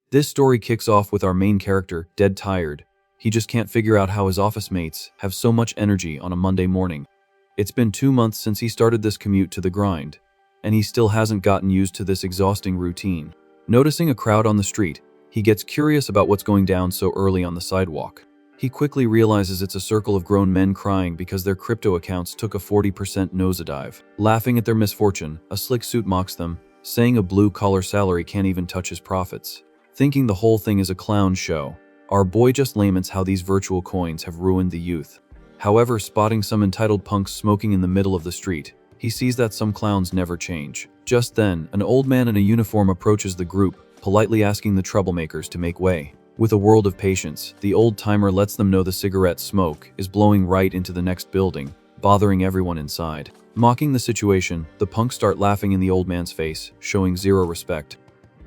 This story kicks off with our main character, dead tired. He just can't figure out how his office mates have so much energy on a Monday morning. It's been 2 months since he started this commute to the grind, and he still hasn't gotten used to this exhausting routine. Noticing a crowd on the street, he gets curious about what's going down so early on the sidewalk. He quickly realizes it's a circle of grown men crying because their crypto accounts took a 40% nosedive. Laughing at their misfortune, a slick suit mocks them, saying a blue-collar salary can't even touch his profits. Thinking the whole thing is a clown show, our boy just laments how these virtual coins have ruined the youth. However, spotting some entitled punks smoking in the middle of the street, he sees that some clowns never change. Just then, an old man in a uniform approaches the group, politely asking the troublemakers to make way. With a world of patience, the old-timer lets them know the cigarette smoke is blowing right into the next building, bothering everyone inside. Mocking the situation, the punks start laughing in the old man's face, showing zero respect.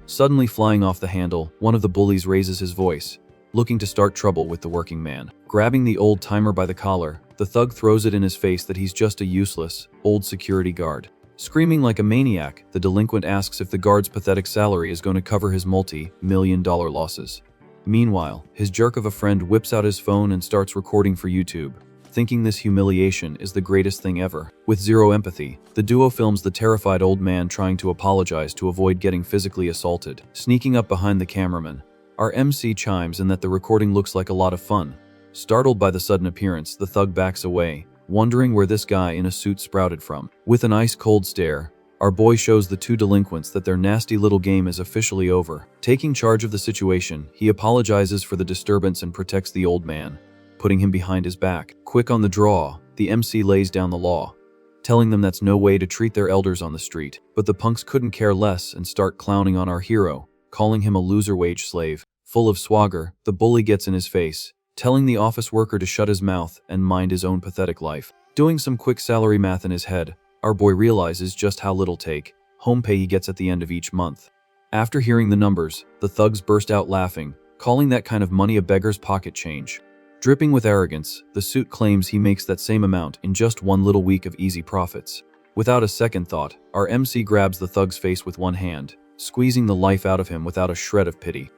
Suddenly flying off the handle, one of the bullies raises his voice, looking to start trouble with the working man. Grabbing the old-timer by the collar, the thug throws it in his face that he's just a useless, old security guard. Screaming like a maniac, the delinquent asks if the guard's pathetic salary is going to cover his multi-million-dollar losses. Meanwhile, his jerk of a friend whips out his phone and starts recording for YouTube, thinking this humiliation is the greatest thing ever. With zero empathy, the duo films the terrified old man trying to apologize to avoid getting physically assaulted. Sneaking up behind the cameraman, our MC chimes in that the recording looks like a lot of fun. Startled by the sudden appearance, the thug backs away, wondering where this guy in a suit sprouted from. With an ice-cold stare, our boy shows the two delinquents that their nasty little game is officially over. Taking charge of the situation, he apologizes for the disturbance and protects the old man, putting him behind his back. Quick on the draw, the MC lays down the law, telling them that's no way to treat their elders on the street. But the punks couldn't care less and start clowning on our hero, calling him a loser wage slave. Full of swagger, the bully gets in his face, telling the office worker to shut his mouth and mind his own pathetic life. Doing some quick salary math in his head, our boy realizes just how little take-home pay he gets at the end of each month. After hearing the numbers, the thugs burst out laughing, calling that kind of money a beggar's pocket change. Dripping with arrogance, the suit claims he makes that same amount in just one little week of easy profits. Without a second thought, our MC grabs the thug's face with one hand, squeezing the life out of him without a shred of pity.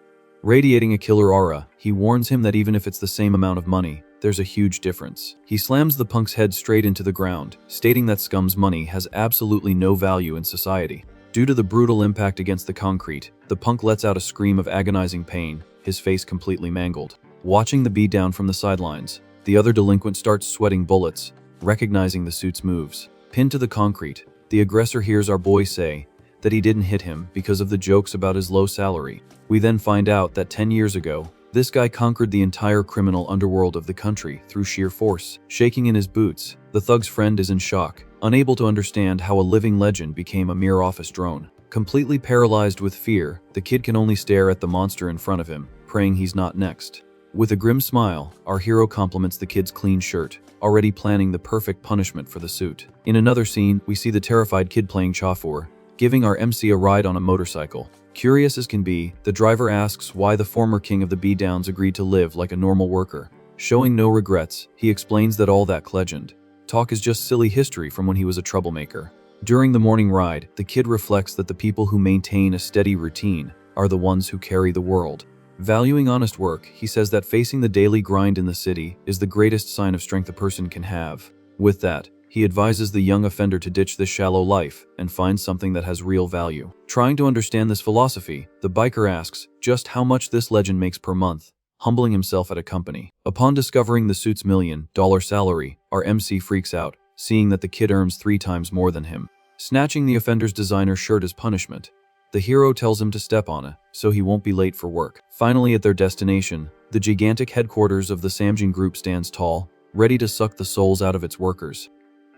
Radiating a killer aura, he warns him that even if it's the same amount of money, there's a huge difference. He slams the punk's head straight into the ground, stating that scum's money has absolutely no value in society. Due to the brutal impact against the concrete, the punk lets out a scream of agonizing pain, his face completely mangled. Watching the beatdown from the sidelines, the other delinquent starts sweating bullets, recognizing the suit's moves. Pinned to the concrete, the aggressor hears our boy say that he didn't hit him because of the jokes about his low salary. We then find out that 10 years ago, this guy conquered the entire criminal underworld of the country through sheer force. Shaking in his boots, the thug's friend is in shock, unable to understand how a living legend became a mere office drone. Completely paralyzed with fear, the kid can only stare at the monster in front of him, praying he's not next. With a grim smile, our hero compliments the kid's clean shirt, already planning the perfect punishment for the suit. In another scene, we see the terrified kid playing chauffeur, giving our MC a ride on a motorcycle. Curious as can be, the driver asks why the former king of the B-Downs agreed to live like a normal worker. Showing no regrets, he explains that all that legend talk is just silly history from when he was a troublemaker. During the morning ride, the kid reflects that the people who maintain a steady routine are the ones who carry the world. Valuing honest work, he says that facing the daily grind in the city is the greatest sign of strength a person can have. With that, he advises the young offender to ditch this shallow life and find something that has real value. Trying to understand this philosophy, the biker asks just how much this legend makes per month, humbling himself at a company. Upon discovering the suit's $1 million salary, our MC freaks out, seeing that the kid earns 3 times more than him. Snatching the offender's designer shirt as punishment, the hero tells him to step on it, so he won't be late for work. Finally at their destination, the gigantic headquarters of the Samjin group stands tall, ready to suck the souls out of its workers.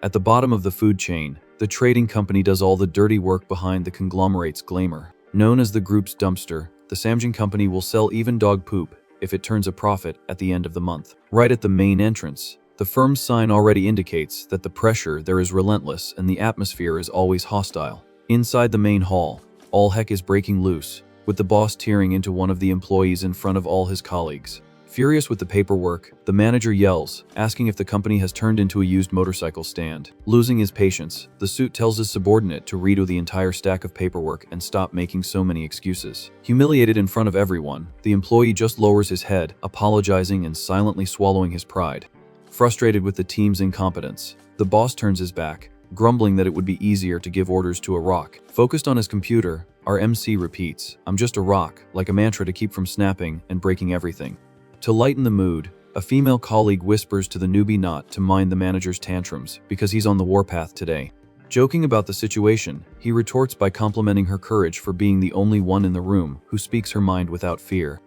At the bottom of the food chain, the trading company does all the dirty work behind the conglomerate's glamour. Known as the group's dumpster, the Samjin company will sell even dog poop if it turns a profit at the end of the month. Right at the main entrance, the firm's sign already indicates that the pressure there is relentless and the atmosphere is always hostile. Inside the main hall, all heck is breaking loose, with the boss tearing into one of the employees in front of all his colleagues. Furious with the paperwork, the manager yells, asking if the company has turned into a used motorcycle stand. Losing his patience, the suit tells his subordinate to redo the entire stack of paperwork and stop making so many excuses. Humiliated in front of everyone, the employee just lowers his head, apologizing and silently swallowing his pride. Frustrated with the team's incompetence, the boss turns his back, grumbling that it would be easier to give orders to a rock. Focused on his computer, our MC repeats, "I'm just a rock," like a mantra to keep from snapping and breaking everything. To lighten the mood, a female colleague whispers to the newbie not to mind the manager's tantrums because he's on the warpath today. Joking about the situation, he retorts by complimenting her courage for being the only one in the room who speaks her mind without fear.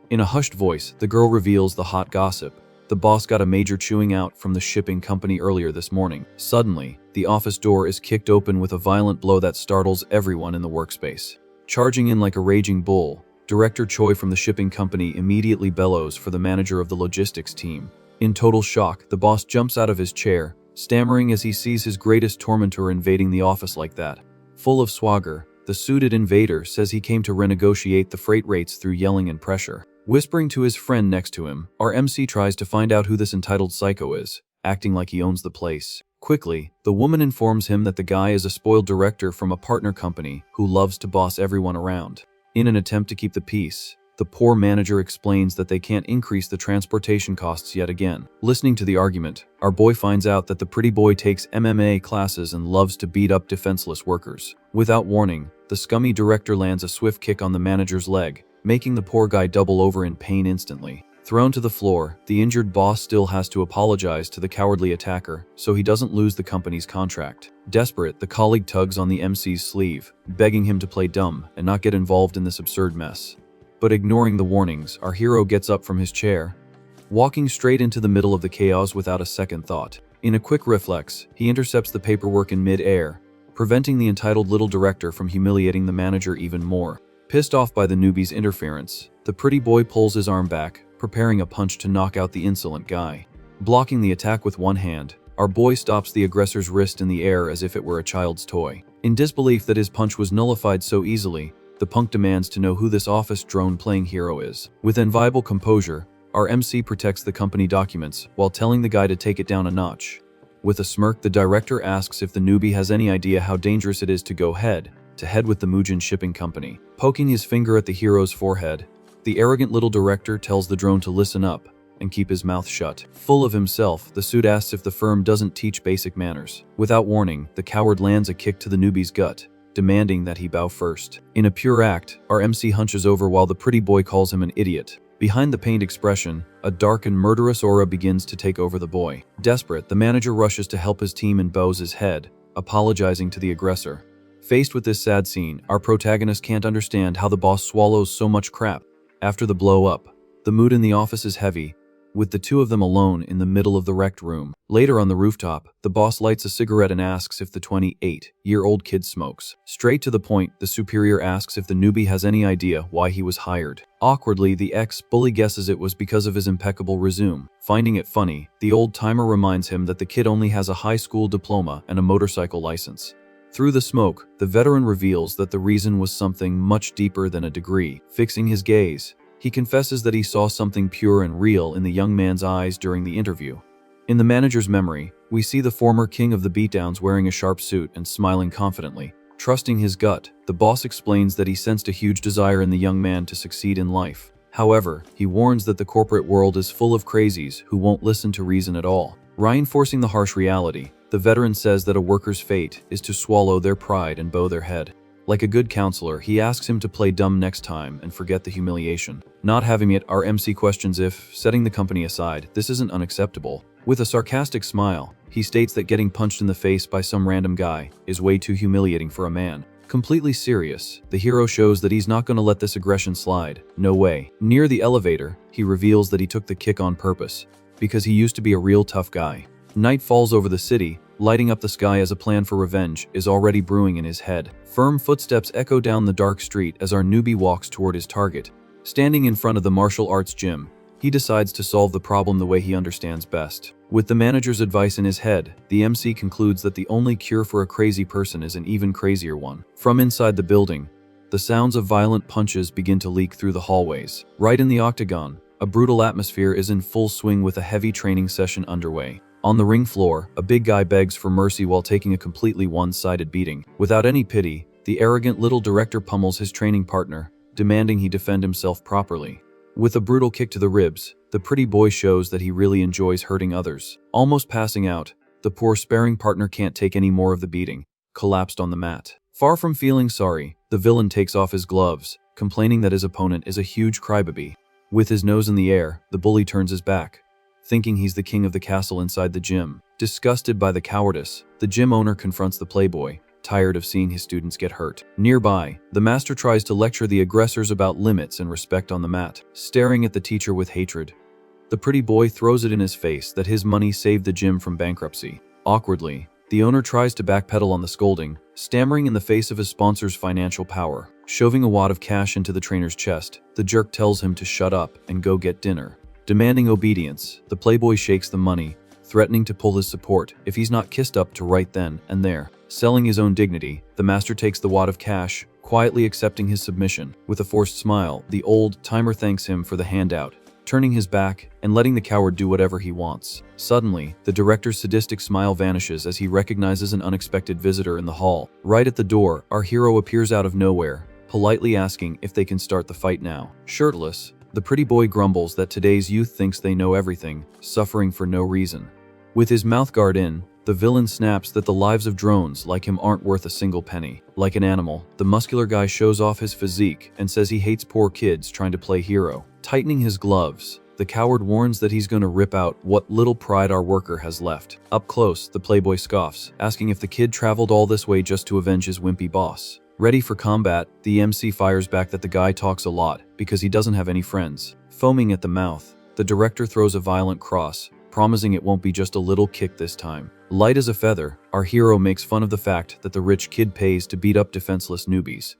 In a hushed voice, the girl reveals the hot gossip. The boss got a major chewing out from the shipping company earlier this morning. Suddenly, the office door is kicked open with a violent blow that startles everyone in the workspace. Charging in like a raging bull, Director Choi from the shipping company immediately bellows for the manager of the logistics team. In total shock, the boss jumps out of his chair, stammering as he sees his greatest tormentor invading the office like that. Full of swagger, the suited invader says he came to renegotiate the freight rates through yelling and pressure. Whispering to his friend next to him, our MC tries to find out who this entitled psycho is, acting like he owns the place. Quickly, the woman informs him that the guy is a spoiled director from a partner company who loves to boss everyone around. In an attempt to keep the peace, the poor manager explains that they can't increase the transportation costs yet again. Listening to the argument, our boy finds out that the pretty boy takes MMA classes and loves to beat up defenseless workers. Without warning, the scummy director lands a swift kick on the manager's leg, making the poor guy double over in pain instantly. Thrown to the floor, the injured boss still has to apologize to the cowardly attacker so he doesn't lose the company's contract. Desperate, the colleague tugs on the MC's sleeve, begging him to play dumb and not get involved in this absurd mess. But ignoring the warnings, our hero gets up from his chair, walking straight into the middle of the chaos without a second thought. In a quick reflex, he intercepts the paperwork in mid-air, preventing the entitled little director from humiliating the manager even more. Pissed off by the newbie's interference, the pretty boy pulls his arm back, preparing a punch to knock out the insolent guy. Blocking the attack with one hand, our boy stops the aggressor's wrist in the air as if it were a child's toy. In disbelief that his punch was nullified so easily, the punk demands to know who this office drone-playing hero is. With enviable composure, our MC protects the company documents while telling the guy to take it down a notch. With a smirk, the director asks if the newbie has any idea how dangerous it is to go head-to-head with the Mujin shipping company. Poking his finger at the hero's forehead, the arrogant little director tells the drone to listen up and keep his mouth shut. Full of himself, the suit asks if the firm doesn't teach basic manners. Without warning, the coward lands a kick to the newbie's gut, demanding that he bow first. In a pure act, our MC hunches over while the pretty boy calls him an idiot. Behind the pained expression, a dark and murderous aura begins to take over the boy. Desperate, the manager rushes to help his team and bows his head, apologizing to the aggressor. Faced with this sad scene, our protagonist can't understand how the boss swallows so much crap. After the blow-up, the mood in the office is heavy, with the two of them alone in the middle of the wrecked room. Later on the rooftop, the boss lights a cigarette and asks if the 28-year-old kid smokes. Straight to the point, the superior asks if the newbie has any idea why he was hired. Awkwardly, the ex-bully guesses it was because of his impeccable resume. Finding it funny, the old-timer reminds him that the kid only has a high school diploma and a motorcycle license. Through the smoke, the veteran reveals that the reason was something much deeper than a degree. Fixing his gaze, he confesses that he saw something pure and real in the young man's eyes during the interview. In the manager's memory, we see the former king of the beatdowns wearing a sharp suit and smiling confidently. Trusting his gut, the boss explains that he sensed a huge desire in the young man to succeed in life. However, he warns that the corporate world is full of crazies who won't listen to reason at all. Reinforcing the harsh reality, the veteran says that a worker's fate is to swallow their pride and bow their head. Like a good counselor, he asks him to play dumb next time and forget the humiliation. Not having it, our MC questions if, setting the company aside, this isn't unacceptable. With a sarcastic smile, he states that getting punched in the face by some random guy is way too humiliating for a man. Completely serious, the hero shows that he's not going to let this aggression slide. No way. Near the elevator, he reveals that he took the kick on purpose, because he used to be a real tough guy. Night falls over the city, lighting up the sky as a plan for revenge is already brewing in his head. Firm footsteps echo down the dark street as our newbie walks toward his target. Standing in front of the martial arts gym, he decides to solve the problem the way he understands best. With the manager's advice in his head, the MC concludes that the only cure for a crazy person is an even crazier one. From inside the building, the sounds of violent punches begin to leak through the hallways. Right in the octagon, A brutal atmosphere is in full swing with a heavy training session underway. On the ring floor, a big guy begs for mercy while taking a completely one-sided beating. Without any pity, the arrogant little director pummels his training partner, demanding he defend himself properly. With a brutal kick to the ribs, the pretty boy shows that he really enjoys hurting others. Almost passing out, the poor sparring partner can't take any more of the beating, collapsed on the mat. Far from feeling sorry, the villain takes off his gloves, complaining that his opponent is a huge crybaby. With his nose in the air, the bully turns his back, thinking he's the king of the castle inside the gym. Disgusted by the cowardice, the gym owner confronts the playboy, tired of seeing his students get hurt. Nearby, the master tries to lecture the aggressors about limits and respect on the mat, staring at the teacher with hatred. The pretty boy throws it in his face that his money saved the gym from bankruptcy. Awkwardly, the owner tries to backpedal on the scolding, stammering in the face of his sponsor's financial power. Shoving a wad of cash into the trainer's chest, the jerk tells him to shut up and go get dinner. Demanding obedience, the playboy shakes the money, threatening to pull his support if he's not kissed up to right then and there. Selling his own dignity, the master takes the wad of cash, quietly accepting his submission. With a forced smile, the old-timer thanks him for the handout, turning his back and letting the coward do whatever he wants. Suddenly, the director's sadistic smile vanishes as he recognizes an unexpected visitor in the hall. Right at the door, our hero appears out of nowhere, politely asking if they can start the fight now. Shirtless, the pretty boy grumbles that today's youth thinks they know everything, suffering for no reason. With his mouthguard in, the villain snaps that the lives of drones like him aren't worth a single penny. Like an animal, the muscular guy shows off his physique and says he hates poor kids trying to play hero. Tightening his gloves, the coward warns that he's going to rip out what little pride our worker has left. Up close, the playboy scoffs, asking if the kid traveled all this way just to avenge his wimpy boss. Ready for combat, the MC fires back that the guy talks a lot because he doesn't have any friends. Foaming at the mouth, the director throws a violent cross, promising it won't be just a little kick this time. Light as a feather, our hero makes fun of the fact that the rich kid pays to beat up defenseless newbies.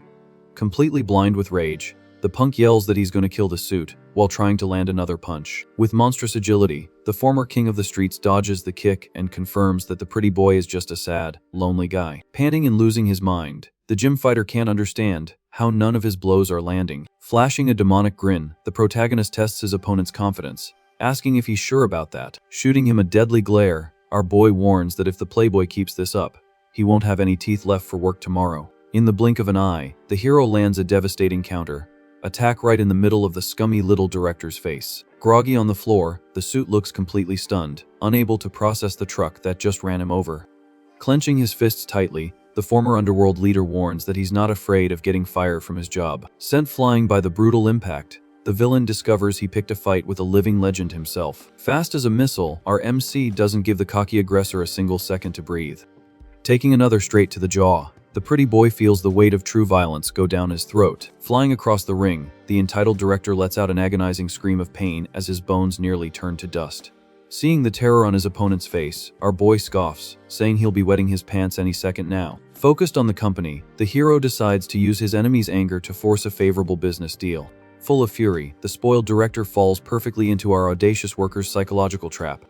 Completely blind with rage, the punk yells that he's going to kill the suit while trying to land another punch. With monstrous agility, the former king of the streets dodges the kick and confirms that the pretty boy is just a sad, lonely guy. Panting and losing his mind, the gym fighter can't understand how none of his blows are landing. Flashing a demonic grin, the protagonist tests his opponent's confidence, asking if he's sure about that. Shooting him a deadly glare, our boy warns that if the playboy keeps this up, he won't have any teeth left for work tomorrow. In the blink of an eye, the hero lands a devastating counter attack right in the middle of the scummy little director's face. Groggy on the floor, the suit looks completely stunned, unable to process the truck that just ran him over. Clenching his fists tightly, the former Underworld leader warns that he's not afraid of getting fired from his job. Sent flying by the brutal impact, the villain discovers he picked a fight with a living legend himself. Fast as a missile, our MC doesn't give the cocky aggressor a single second to breathe. Taking another straight to the jaw, the pretty boy feels the weight of true violence go down his throat. Flying across the ring, the entitled director lets out an agonizing scream of pain as his bones nearly turn to dust. Seeing the terror on his opponent's face, our boy scoffs, saying he'll be wetting his pants any second now. Focused on the company, the hero decides to use his enemy's anger to force a favorable business deal. Full of fury, the spoiled director falls perfectly into our audacious worker's psychological trap.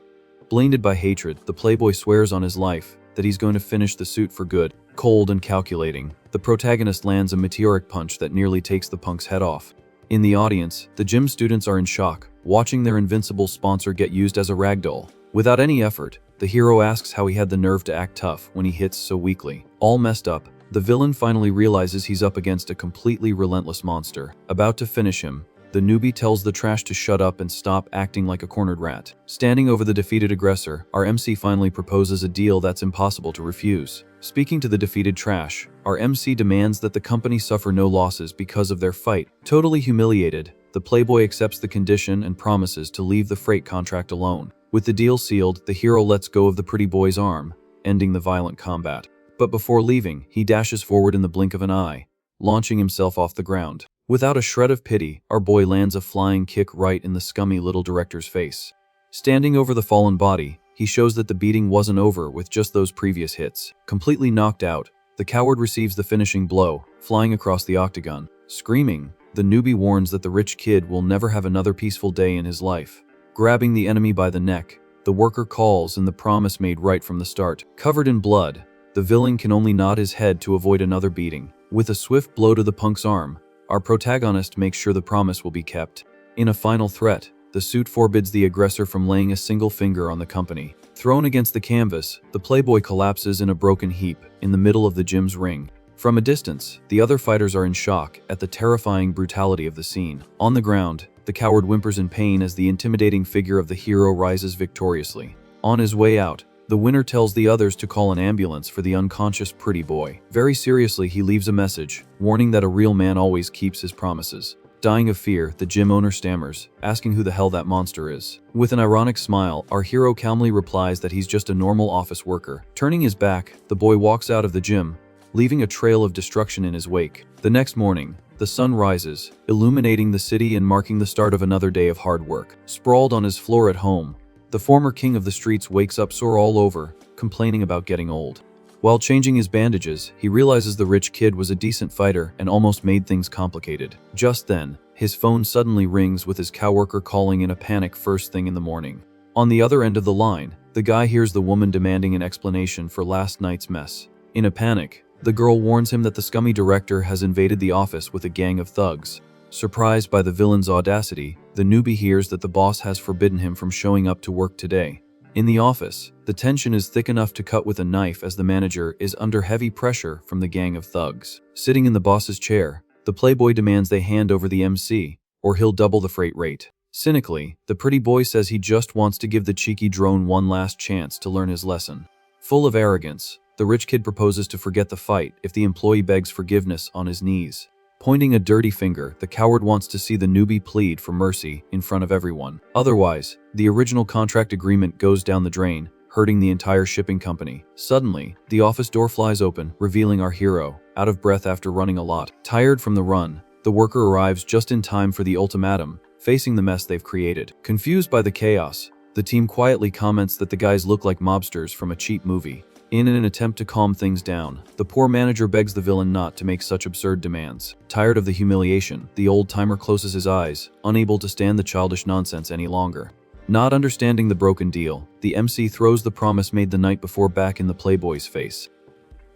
Blinded by hatred, the playboy swears on his life that he's going to finish the suit for good. Cold and calculating, the protagonist lands a meteoric punch that nearly takes the punk's head off. In the audience, the gym students are in shock, watching their invincible sponsor get used as a ragdoll. Without any effort, the hero asks how he had the nerve to act tough when he hits so weakly. All messed up, the villain finally realizes he's up against a completely relentless monster. About to finish him, the newbie tells the trash to shut up and stop acting like a cornered rat. Standing over the defeated aggressor, our MC finally proposes a deal that's impossible to refuse. Speaking to the defeated trash, our MC demands that the company suffer no losses because of their fight. Totally humiliated, the playboy accepts the condition and promises to leave the freight contract alone. With the deal sealed, the hero lets go of the pretty boy's arm, ending the violent combat. But before leaving, he dashes forward in the blink of an eye, launching himself off the ground. Without a shred of pity, our boy lands a flying kick right in the scummy little director's face. Standing over the fallen body, he shows that the beating wasn't over with just those previous hits. Completely knocked out, the coward receives the finishing blow, flying across the octagon. Screaming, the newbie warns that the rich kid will never have another peaceful day in his life. Grabbing the enemy by the neck, the worker calls in the promise made right from the start. Covered in blood, the villain can only nod his head to avoid another beating. With a swift blow to the punk's arm, our protagonist makes sure the promise will be kept. In a final threat, The suit forbids the aggressor from laying a single finger on the company. Thrown against the canvas, the playboy collapses in a broken heap in the middle of the gym's ring. From a distance, the other fighters are in shock at the terrifying brutality of the scene. On the ground, the coward whimpers in pain as the intimidating figure of the hero rises victoriously. On his way out, the winner tells the others to call an ambulance for the unconscious pretty boy. Very seriously, he leaves a message, warning that a real man always keeps his promises. Dying of fear, the gym owner stammers, asking who the hell that monster is. With an ironic smile, our hero calmly replies that he's just a normal office worker. Turning his back, the boy walks out of the gym, leaving a trail of destruction in his wake. The next morning, the sun rises, illuminating the city and marking the start of another day of hard work. Sprawled on his floor at home, the former king of the streets wakes up sore all over, complaining about getting old. While changing his bandages, he realizes the rich kid was a decent fighter and almost made things complicated. Just then, his phone suddenly rings with his coworker calling in a panic first thing in the morning. On the other end of the line, the guy hears the woman demanding an explanation for last night's mess. In a panic, the girl warns him that the scummy director has invaded the office with a gang of thugs. Surprised by the villain's audacity, the newbie hears that the boss has forbidden him from showing up to work today. In the office, the tension is thick enough to cut with a knife as the manager is under heavy pressure from the gang of thugs. Sitting in the boss's chair, the playboy demands they hand over the MC, or he'll double the freight rate. Cynically, the pretty boy says he just wants to give the cheeky drone one last chance to learn his lesson. Full of arrogance, the rich kid proposes to forget the fight if the employee begs forgiveness on his knees. Pointing a dirty finger, the coward wants to see the newbie plead for mercy in front of everyone. Otherwise, the original contract agreement goes down the drain, hurting the entire shipping company. Suddenly, the office door flies open, revealing our hero, out of breath after running a lot. Tired from the run, the worker arrives just in time for the ultimatum, facing the mess they've created. Confused by the chaos, the team quietly comments that the guys look like mobsters from a cheap movie. In an attempt to calm things down, the poor manager begs the villain not to make such absurd demands. Tired of the humiliation, the old-timer closes his eyes, unable to stand the childish nonsense any longer. Not understanding the broken deal, the MC throws the promise made the night before back in the playboy's face.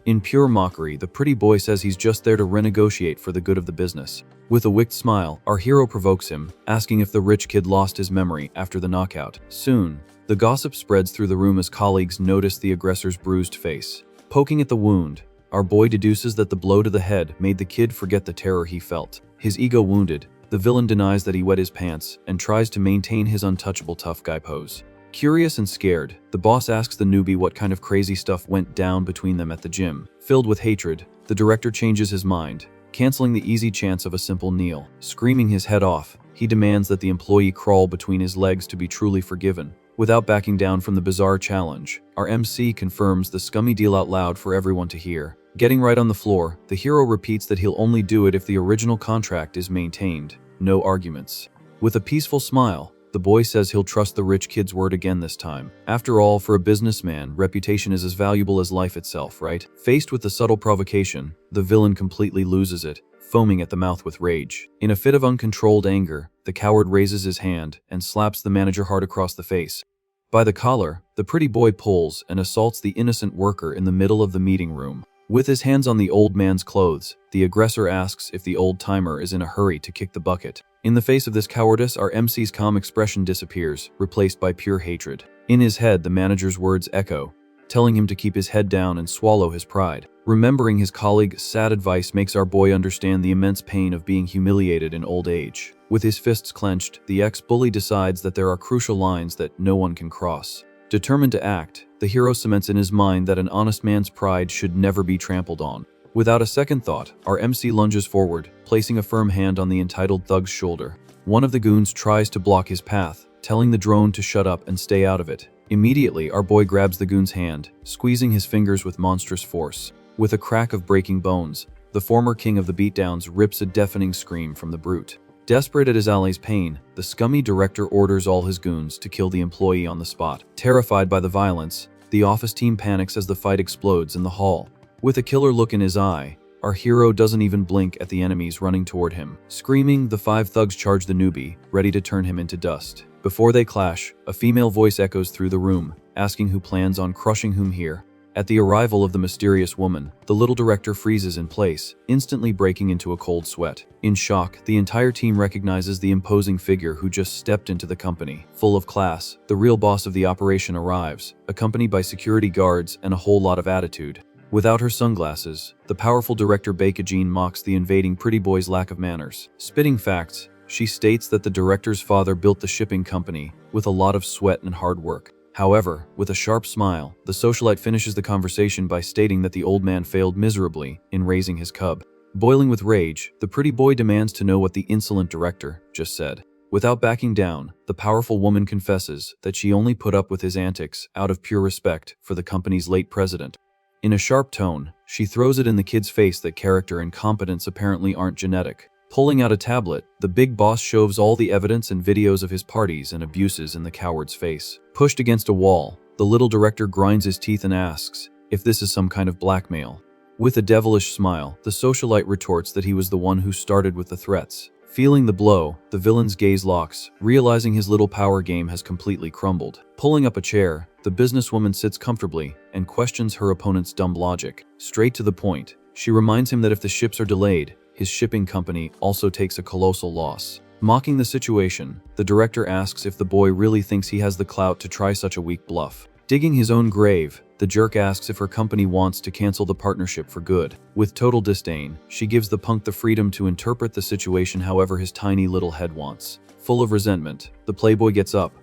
In pure mockery, the pretty boy says he's just there to renegotiate for the good of the business. With a wicked smile, our hero provokes him, asking if the rich kid lost his memory after the knockout. Soon, the gossip spreads through the room as colleagues notice the aggressor's bruised face. Poking at the wound, our boy deduces that the blow to the head made the kid forget the terror he felt. His ego wounded, the villain denies that he wet his pants and tries to maintain his untouchable tough guy pose. Curious and scared, the boss asks the newbie what kind of crazy stuff went down between them at the gym. Filled with hatred, the director changes his mind, canceling the easy chance of a simple kneel. Screaming his head off, he demands that the employee crawl between his legs to be truly forgiven. Without backing down from the bizarre challenge, our MC confirms the scummy deal out loud for everyone to hear. Getting right on the floor, the hero repeats that he'll only do it if the original contract is maintained. No arguments. With a peaceful smile, the boy says he'll trust the rich kid's word again this time. After all, for a businessman, reputation is as valuable as life itself, right? Faced with the subtle provocation, the villain completely loses it, foaming at the mouth with rage. In a fit of uncontrolled anger, the coward raises his hand and slaps the manager hard across the face. By the collar, the pretty boy pulls and assaults the innocent worker in the middle of the meeting room. With his hands on the old man's clothes, the aggressor asks if the old-timer is in a hurry to kick the bucket. In the face of this cowardice, our MC's calm expression disappears, replaced by pure hatred. In his head, the manager's words echo, telling him to keep his head down and swallow his pride. Remembering his colleague's sad advice makes our boy understand the immense pain of being humiliated in old age. With his fists clenched, the ex-bully decides that there are crucial lines that no one can cross. Determined to act, the hero cements in his mind that an honest man's pride should never be trampled on. Without a second thought, our MC lunges forward, placing a firm hand on the entitled thug's shoulder. One of the goons tries to block his path, telling the drone to shut up and stay out of it. Immediately, our boy grabs the goon's hand, squeezing his fingers with monstrous force. With a crack of breaking bones, the former king of the beatdowns rips a deafening scream from the brute. Desperate at his ally's pain, the scummy director orders all his goons to kill the employee on the spot. Terrified by the violence, the office team panics as the fight explodes in the hall. With a killer look in his eye, our hero doesn't even blink at the enemies running toward him. Screaming, the 5 thugs charge the newbie, ready to turn him into dust. Before they clash, a female voice echoes through the room, asking who plans on crushing whom here. At the arrival of the mysterious woman, the little director freezes in place, instantly breaking into a cold sweat. In shock, the entire team recognizes the imposing figure who just stepped into the company. Full of class, the real boss of the operation arrives, accompanied by security guards and a whole lot of attitude. Without her sunglasses, the powerful director Baekajin mocks the invading pretty boy's lack of manners. Spitting facts, she states that the director's father built the shipping company with a lot of sweat and hard work. However, with a sharp smile, the socialite finishes the conversation by stating that the old man failed miserably in raising his cub. Boiling with rage, the pretty boy demands to know what the insolent director just said. Without backing down, the powerful woman confesses that she only put up with his antics out of pure respect for the company's late president. In a sharp tone, she throws it in the kid's face that character and competence apparently aren't genetic. Pulling out a tablet, the big boss shoves all the evidence and videos of his parties and abuses in the coward's face. Pushed against a wall, the little director grinds his teeth and asks if this is some kind of blackmail. With a devilish smile, the socialite retorts that he was the one who started with the threats. Feeling the blow, the villain's gaze locks, realizing his little power game has completely crumbled. Pulling up a chair, the businesswoman sits comfortably and questions her opponent's dumb logic. Straight to the point, she reminds him that if the ships are delayed, his shipping company also takes a colossal loss. Mocking the situation, the director asks if the boy really thinks he has the clout to try such a weak bluff. Digging his own grave, the jerk asks if her company wants to cancel the partnership for good. With total disdain, she gives the punk the freedom to interpret the situation however his tiny little head wants. Full of resentment, the playboy gets up,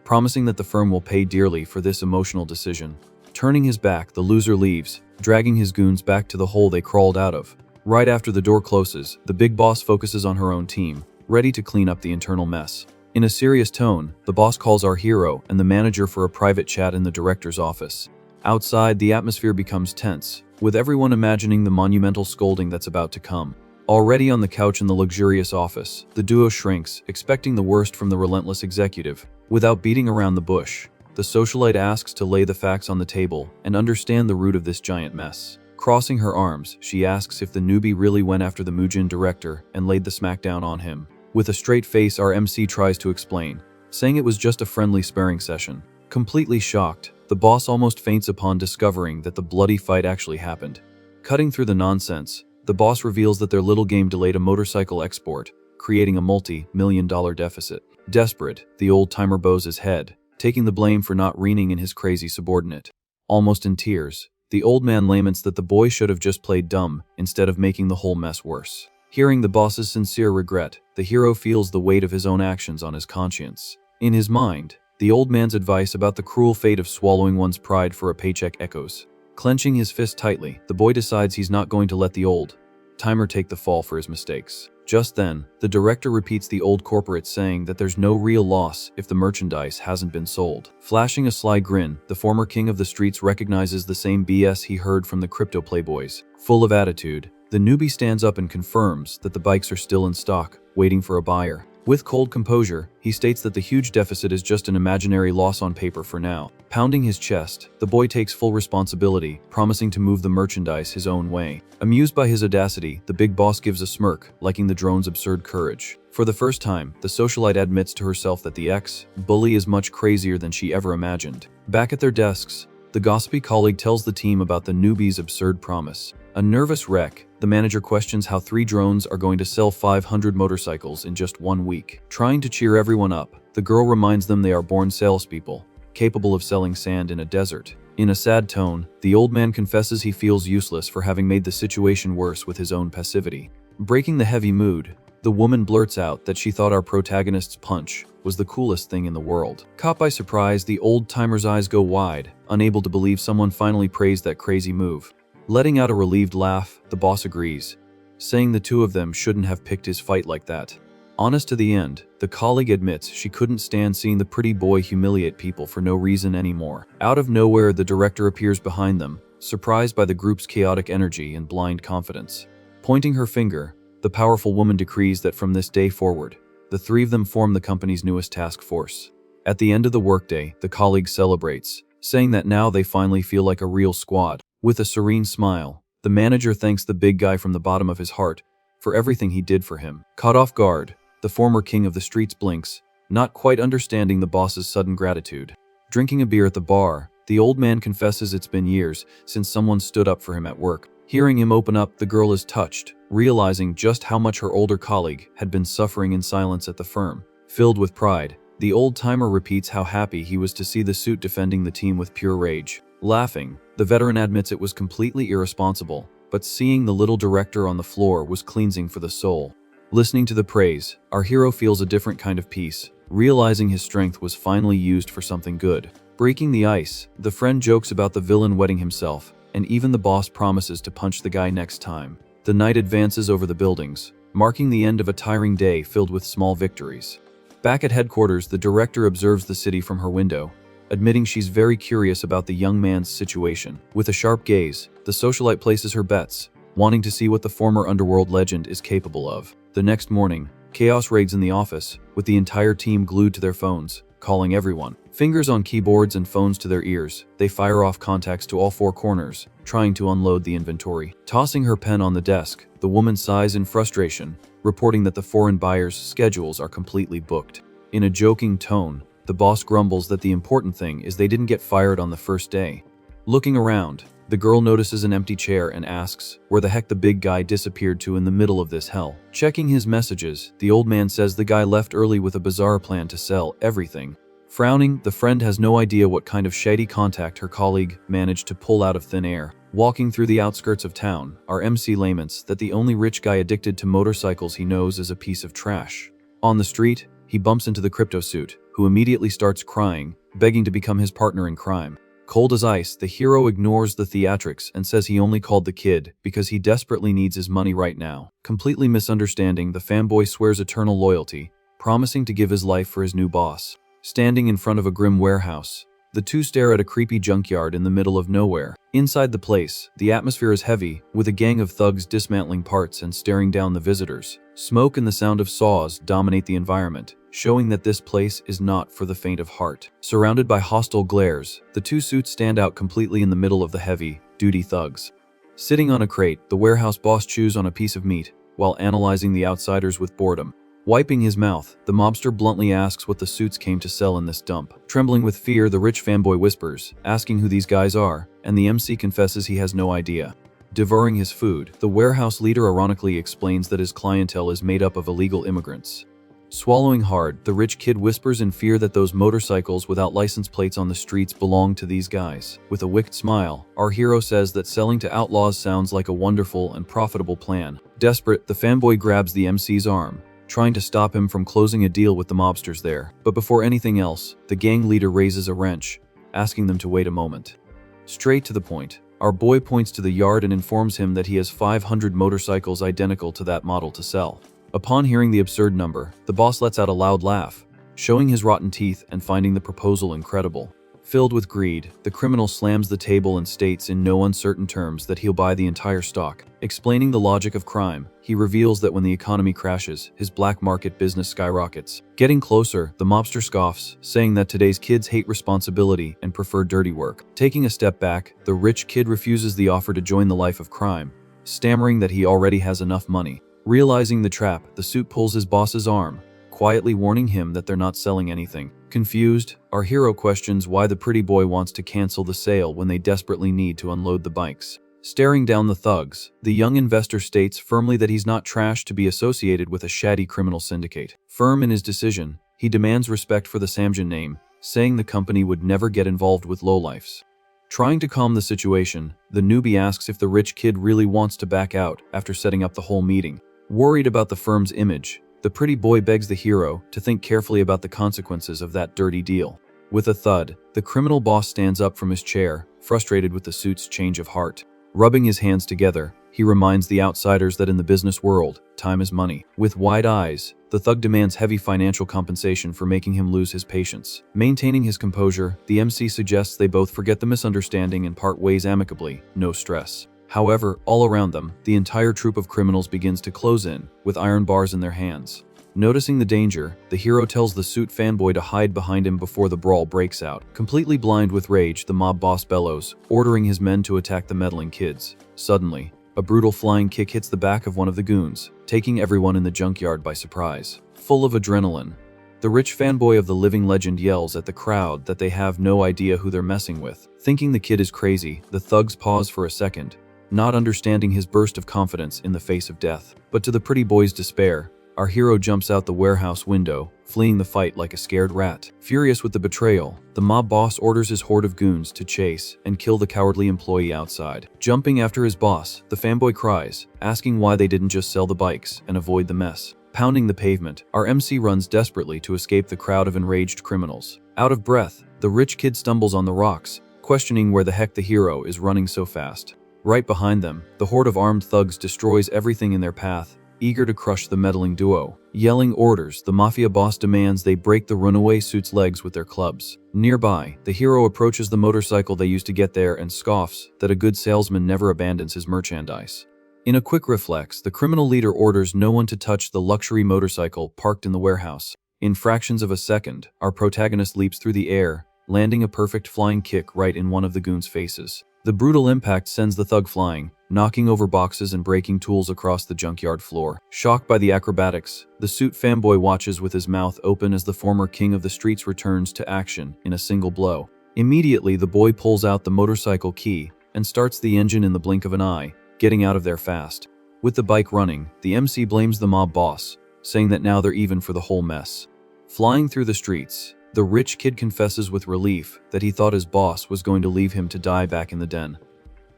promising that the firm will pay dearly for this emotional decision. Turning his back, the loser leaves, dragging his goons back to the hole they crawled out of. Right after the door closes, the big boss focuses on her own team, ready to clean up the internal mess. In a serious tone, the boss calls our hero and the manager for a private chat in the director's office. Outside, the atmosphere becomes tense, with everyone imagining the monumental scolding that's about to come. Already on the couch in the luxurious office, the duo shrinks, expecting the worst from the relentless executive. Without beating around the bush, the socialite asks to lay the facts on the table and understand the root of this giant mess. Crossing her arms, she asks if the newbie really went after the Mujin director and laid the smackdown on him. With a straight face, our MC tries to explain, saying it was just a friendly sparring session. Completely shocked, the boss almost faints upon discovering that the bloody fight actually happened. Cutting through the nonsense, the boss reveals that their little game delayed a motorcycle export, creating a multi-million-dollar deficit. Desperate, the old-timer bows his head, taking the blame for not reining in his crazy subordinate. Almost in tears, the old man laments that the boy should have just played dumb instead of making the whole mess worse. Hearing the boss's sincere regret, the hero feels the weight of his own actions on his conscience. In his mind, the old man's advice about the cruel fate of swallowing one's pride for a paycheck echoes. Clenching his fist tightly, the boy decides he's not going to let the old timer take the fall for his mistakes. Just then, the director repeats the old corporate saying that there's no real loss if the merchandise hasn't been sold. Flashing a sly grin, the former king of the streets recognizes the same BS he heard from the crypto playboys. Full of attitude, the newbie stands up and confirms that the bikes are still in stock, waiting for a buyer. With cold composure, he states that the huge deficit is just an imaginary loss on paper for now. Pounding his chest, the boy takes full responsibility, promising to move the merchandise his own way. Amused by his audacity, the big boss gives a smirk, liking the drone's absurd courage. For the first time, the socialite admits to herself that the ex-bully is much crazier than she ever imagined. Back at their desks, the gossipy colleague tells the team about the newbie's absurd promise. A nervous wreck, the manager questions how 3 drones are going to sell 500 motorcycles in just 1 week. Trying to cheer everyone up, the girl reminds them they are born salespeople, capable of selling sand in a desert. In a sad tone, the old man confesses he feels useless for having made the situation worse with his own passivity. Breaking the heavy mood, the woman blurts out that she thought our protagonist's punch was the coolest thing in the world. Caught by surprise, the old-timer's eyes go wide, unable to believe someone finally praised that crazy move. Letting out a relieved laugh, the boss agrees, saying the two of them shouldn't have picked his fight like that. Honest to the end, the colleague admits she couldn't stand seeing the pretty boy humiliate people for no reason anymore. Out of nowhere, the director appears behind them, surprised by the group's chaotic energy and blind confidence. Pointing her finger, the powerful woman decrees that from this day forward, the 3 of them form the company's newest task force. At the end of the workday, the colleague celebrates, saying that now they finally feel like a real squad. With a serene smile, the manager thanks the big guy from the bottom of his heart for everything he did for him. Caught off guard, the former king of the streets blinks, not quite understanding the boss's sudden gratitude. Drinking a beer at the bar, The old man confesses it's been years since someone stood up for him at work. Hearing him open up, the girl is touched, realizing just how much her older colleague had been suffering in silence at the firm. Filled with pride, the old-timer repeats how happy he was to see the suit defending the team with pure rage. Laughing, the veteran admits it was completely irresponsible, but seeing the little director on the floor was cleansing for the soul. Listening to the praise, our hero feels a different kind of peace, realizing his strength was finally used for something good. Breaking the ice, the friend jokes about the villain wetting himself, and even the boss promises to punch the guy next time. The night advances over the buildings, marking the end of a tiring day filled with small victories. Back at headquarters, the director observes the city from her window, admitting she's very curious about the young man's situation. With a sharp gaze, the socialite places her bets, wanting to see what the former Underworld legend is capable of. The next morning, chaos raids in the office, with the entire team glued to their phones, calling everyone. Fingers on keyboards and phones to their ears, they fire off contacts to all four corners, trying to unload the inventory. Tossing her pen on the desk, the woman sighs in frustration, reporting that the foreign buyers' schedules are completely booked. In a joking tone, the boss grumbles that the important thing is they didn't get fired on the first day. Looking around, the girl notices an empty chair and asks where the heck the big guy disappeared to in the middle of this hell. Checking his messages, the old man says the guy left early with a bizarre plan to sell everything. Frowning, the friend has no idea what kind of shady contact her colleague managed to pull out of thin air. Walking through the outskirts of town, our MC laments that the only rich guy addicted to motorcycles he knows is a piece of trash. On the street, he bumps into the crypto suit, who immediately starts crying, begging to become his partner in crime. Cold as ice, the hero ignores the theatrics and says he only called the kid because he desperately needs his money right now. Completely misunderstanding, the fanboy swears eternal loyalty, promising to give his life for his new boss. Standing in front of a grim warehouse, the two stare at a creepy junkyard in the middle of nowhere. Inside the place, the atmosphere is heavy, with a gang of thugs dismantling parts and staring down the visitors. Smoke and the sound of saws dominate the environment, showing that this place is not for the faint of heart. Surrounded by hostile glares, the two suits stand out completely in the middle of the heavy-duty thugs. Sitting on a crate, the warehouse boss chews on a piece of meat, while analyzing the outsiders with boredom. Wiping his mouth, the mobster bluntly asks what the suits came to sell in this dump. Trembling with fear, the rich fanboy whispers, asking who these guys are, and the MC confesses he has no idea. Devouring his food, the warehouse leader ironically explains that his clientele is made up of illegal immigrants. Swallowing hard, the rich kid whispers in fear that those motorcycles without license plates on the streets belong to these guys. With a wicked smile, our hero says that selling to outlaws sounds like a wonderful and profitable plan. Desperate, the fanboy grabs the MC's arm, trying to stop him from closing a deal with the mobsters there. But before anything else, the gang leader raises a wrench, asking them to wait a moment. Straight to the point, our boy points to the yard and informs him that he has 500 motorcycles identical to that model to sell. Upon hearing the absurd number, the boss lets out a loud laugh, showing his rotten teeth and finding the proposal incredible. Filled with greed, the criminal slams the table and states in no uncertain terms that he'll buy the entire stock. Explaining the logic of crime, he reveals that when the economy crashes, his black market business skyrockets. Getting closer, the mobster scoffs, saying that today's kids hate responsibility and prefer dirty work. Taking a step back, the rich kid refuses the offer to join the life of crime, stammering that he already has enough money. Realizing the trap, the suit pulls his boss's arm, quietly warning him that they're not selling anything. Confused, our hero questions why the pretty boy wants to cancel the sale when they desperately need to unload the bikes. Staring down the thugs, the young investor states firmly that he's not trash to be associated with a shady criminal syndicate. Firm in his decision, he demands respect for the Samjin name, saying the company would never get involved with lowlifes. Trying to calm the situation, the newbie asks if the rich kid really wants to back out after setting up the whole meeting. Worried about the firm's image, the pretty boy begs the hero to think carefully about the consequences of that dirty deal. With a thud, the criminal boss stands up from his chair, frustrated with the suit's change of heart. Rubbing his hands together, he reminds the outsiders that in the business world, time is money. With wide eyes, the thug demands heavy financial compensation for making him lose his patience. Maintaining his composure, the MC suggests they both forget the misunderstanding and part ways amicably, no stress. However, all around them, the entire troop of criminals begins to close in, with iron bars in their hands. Noticing the danger, the hero tells the suit fanboy to hide behind him before the brawl breaks out. Completely blind with rage, the mob boss bellows, ordering his men to attack the meddling kids. Suddenly, a brutal flying kick hits the back of one of the goons, taking everyone in the junkyard by surprise. Full of adrenaline, The rich fanboy of the living legend yells at the crowd that they have no idea who they're messing with. Thinking the kid is crazy, the thugs pause for a second, not understanding his burst of confidence in the face of death. But to the pretty boy's despair, our hero jumps out the warehouse window, fleeing the fight like a scared rat. Furious with the betrayal, the mob boss orders his horde of goons to chase and kill the cowardly employee outside. Jumping after his boss, the fanboy cries, asking why they didn't just sell the bikes and avoid the mess. Pounding the pavement, our MC runs desperately to escape the crowd of enraged criminals. Out of breath, the rich kid stumbles on the rocks, questioning where the heck the hero is running so fast. Right behind them, the horde of armed thugs destroys everything in their path, eager to crush the meddling duo. Yelling orders, the mafia boss demands they break the runaway suit's legs with their clubs. Nearby, the hero approaches the motorcycle they used to get there and scoffs that a good salesman never abandons his merchandise. In a quick reflex, the criminal leader orders no one to touch the luxury motorcycle parked in the warehouse. In fractions of a second, our protagonist leaps through the air, landing a perfect flying kick right in one of the goons' faces. The brutal impact sends the thug flying, knocking over boxes and breaking tools across the junkyard floor. Shocked by the acrobatics, the suit fanboy watches with his mouth open as the former king of the streets returns to action in a single blow. Immediately, the boy pulls out the motorcycle key and starts the engine in the blink of an eye, getting out of there fast. With the bike running, the MC blames the mob boss, saying that now they're even for the whole mess. Flying through the streets, the rich kid confesses with relief that he thought his boss was going to leave him to die back in the den.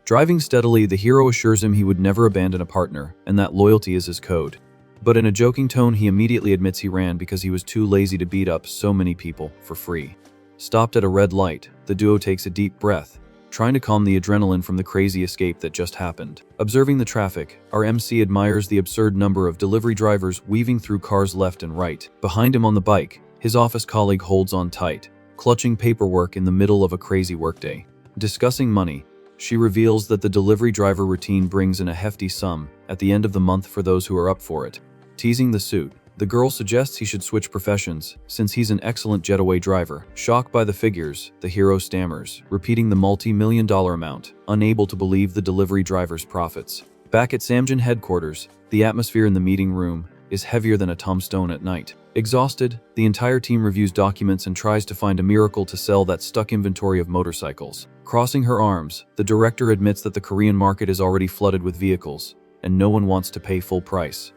Driving steadily, the hero assures him he would never abandon a partner and that loyalty is his code. But in a joking tone, he immediately admits he ran because he was too lazy to beat up so many people for free. Stopped at a red light, the duo takes a deep breath, trying to calm the adrenaline from the crazy escape that just happened. Observing the traffic, our MC admires the absurd number of delivery drivers weaving through cars left and right. Behind him on the bike, his office colleague holds on tight, clutching paperwork in the middle of a crazy workday. Discussing money, she reveals that the delivery driver routine brings in a hefty sum at the end of the month for those who are up for it. Teasing the suit, the girl suggests he should switch professions, since he's an excellent jetaway driver. Shocked by the figures, the hero stammers, repeating the multi-million-dollar amount, unable to believe the delivery driver's profits. Back at Samjin headquarters, the atmosphere in the meeting room is heavier than a tombstone at night. Exhausted, the entire team reviews documents and tries to find a miracle to sell that stuck inventory of motorcycles. Crossing her arms, the director admits that the Korean market is already flooded with vehicles, and no one wants to pay full price.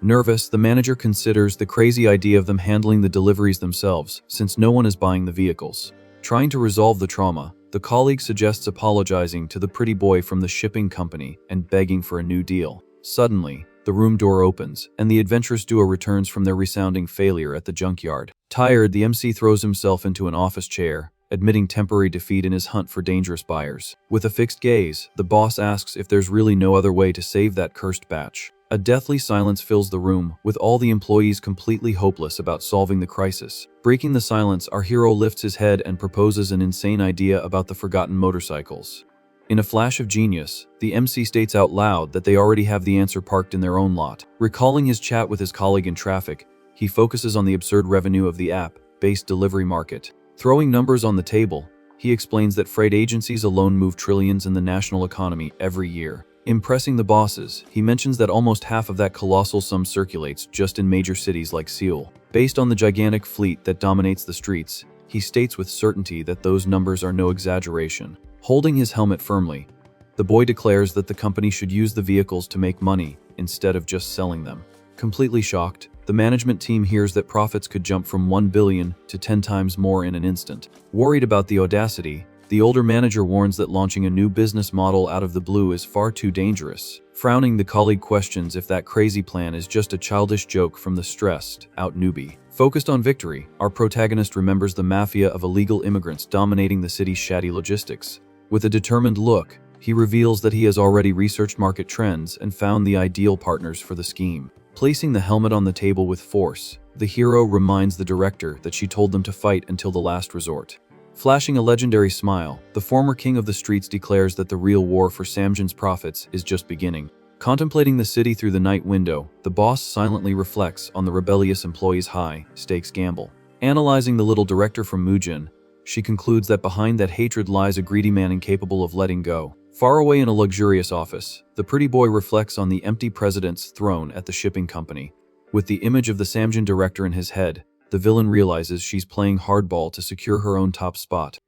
Nervous, the manager considers the crazy idea of them handling the deliveries themselves, since no one is buying the vehicles. Trying to resolve the trauma, the colleague suggests apologizing to the pretty boy from the shipping company and begging for a new deal. Suddenly, the room door opens, and the adventurous duo returns from their resounding failure at the junkyard. Tired, the MC throws himself into an office chair, admitting temporary defeat in his hunt for dangerous buyers. With a fixed gaze, the boss asks if there's really no other way to save that cursed batch. A deathly silence fills the room, with all the employees completely hopeless about solving the crisis. Breaking the silence, our hero lifts his head and proposes an insane idea about the forgotten motorcycles. In a flash of genius, the MC states out loud that they already have the answer parked in their own lot. Recalling his chat with his colleague in traffic, he focuses on the absurd revenue of the app-based delivery market. Throwing numbers on the table, he explains that freight agencies alone move trillions in the national economy every year. Impressing the bosses, he mentions that almost half of that colossal sum circulates just in major cities like Seoul. Based on the gigantic fleet that dominates the streets, he states with certainty that those numbers are no exaggeration. Holding his helmet firmly, the boy declares that the company should use the vehicles to make money instead of just selling them. Completely shocked, the management team hears that profits could jump from 1 billion to 10 times more in an instant. Worried about the audacity, the older manager warns that launching a new business model out of the blue is far too dangerous. Frowning, the colleague questions if that crazy plan is just a childish joke from the stressed-out newbie. Focused on victory, our protagonist remembers the mafia of illegal immigrants dominating the city's shady logistics. With a determined look, he reveals that he has already researched market trends and found the ideal partners for the scheme. Placing the helmet on the table with force, the hero reminds the director that she told them to fight until the last resort. Flashing a legendary smile, the former king of the streets declares that the real war for Samjin's profits is just beginning. Contemplating the city through the night window, the boss silently reflects on the rebellious employee's high-stakes gamble. Analyzing the little director from Mujin, she concludes that behind that hatred lies a greedy man incapable of letting go. Far away in a luxurious office, the pretty boy reflects on the empty president's throne at the shipping company. With the image of the Samjin director in his head, the villain realizes she's playing hardball to secure her own top spot.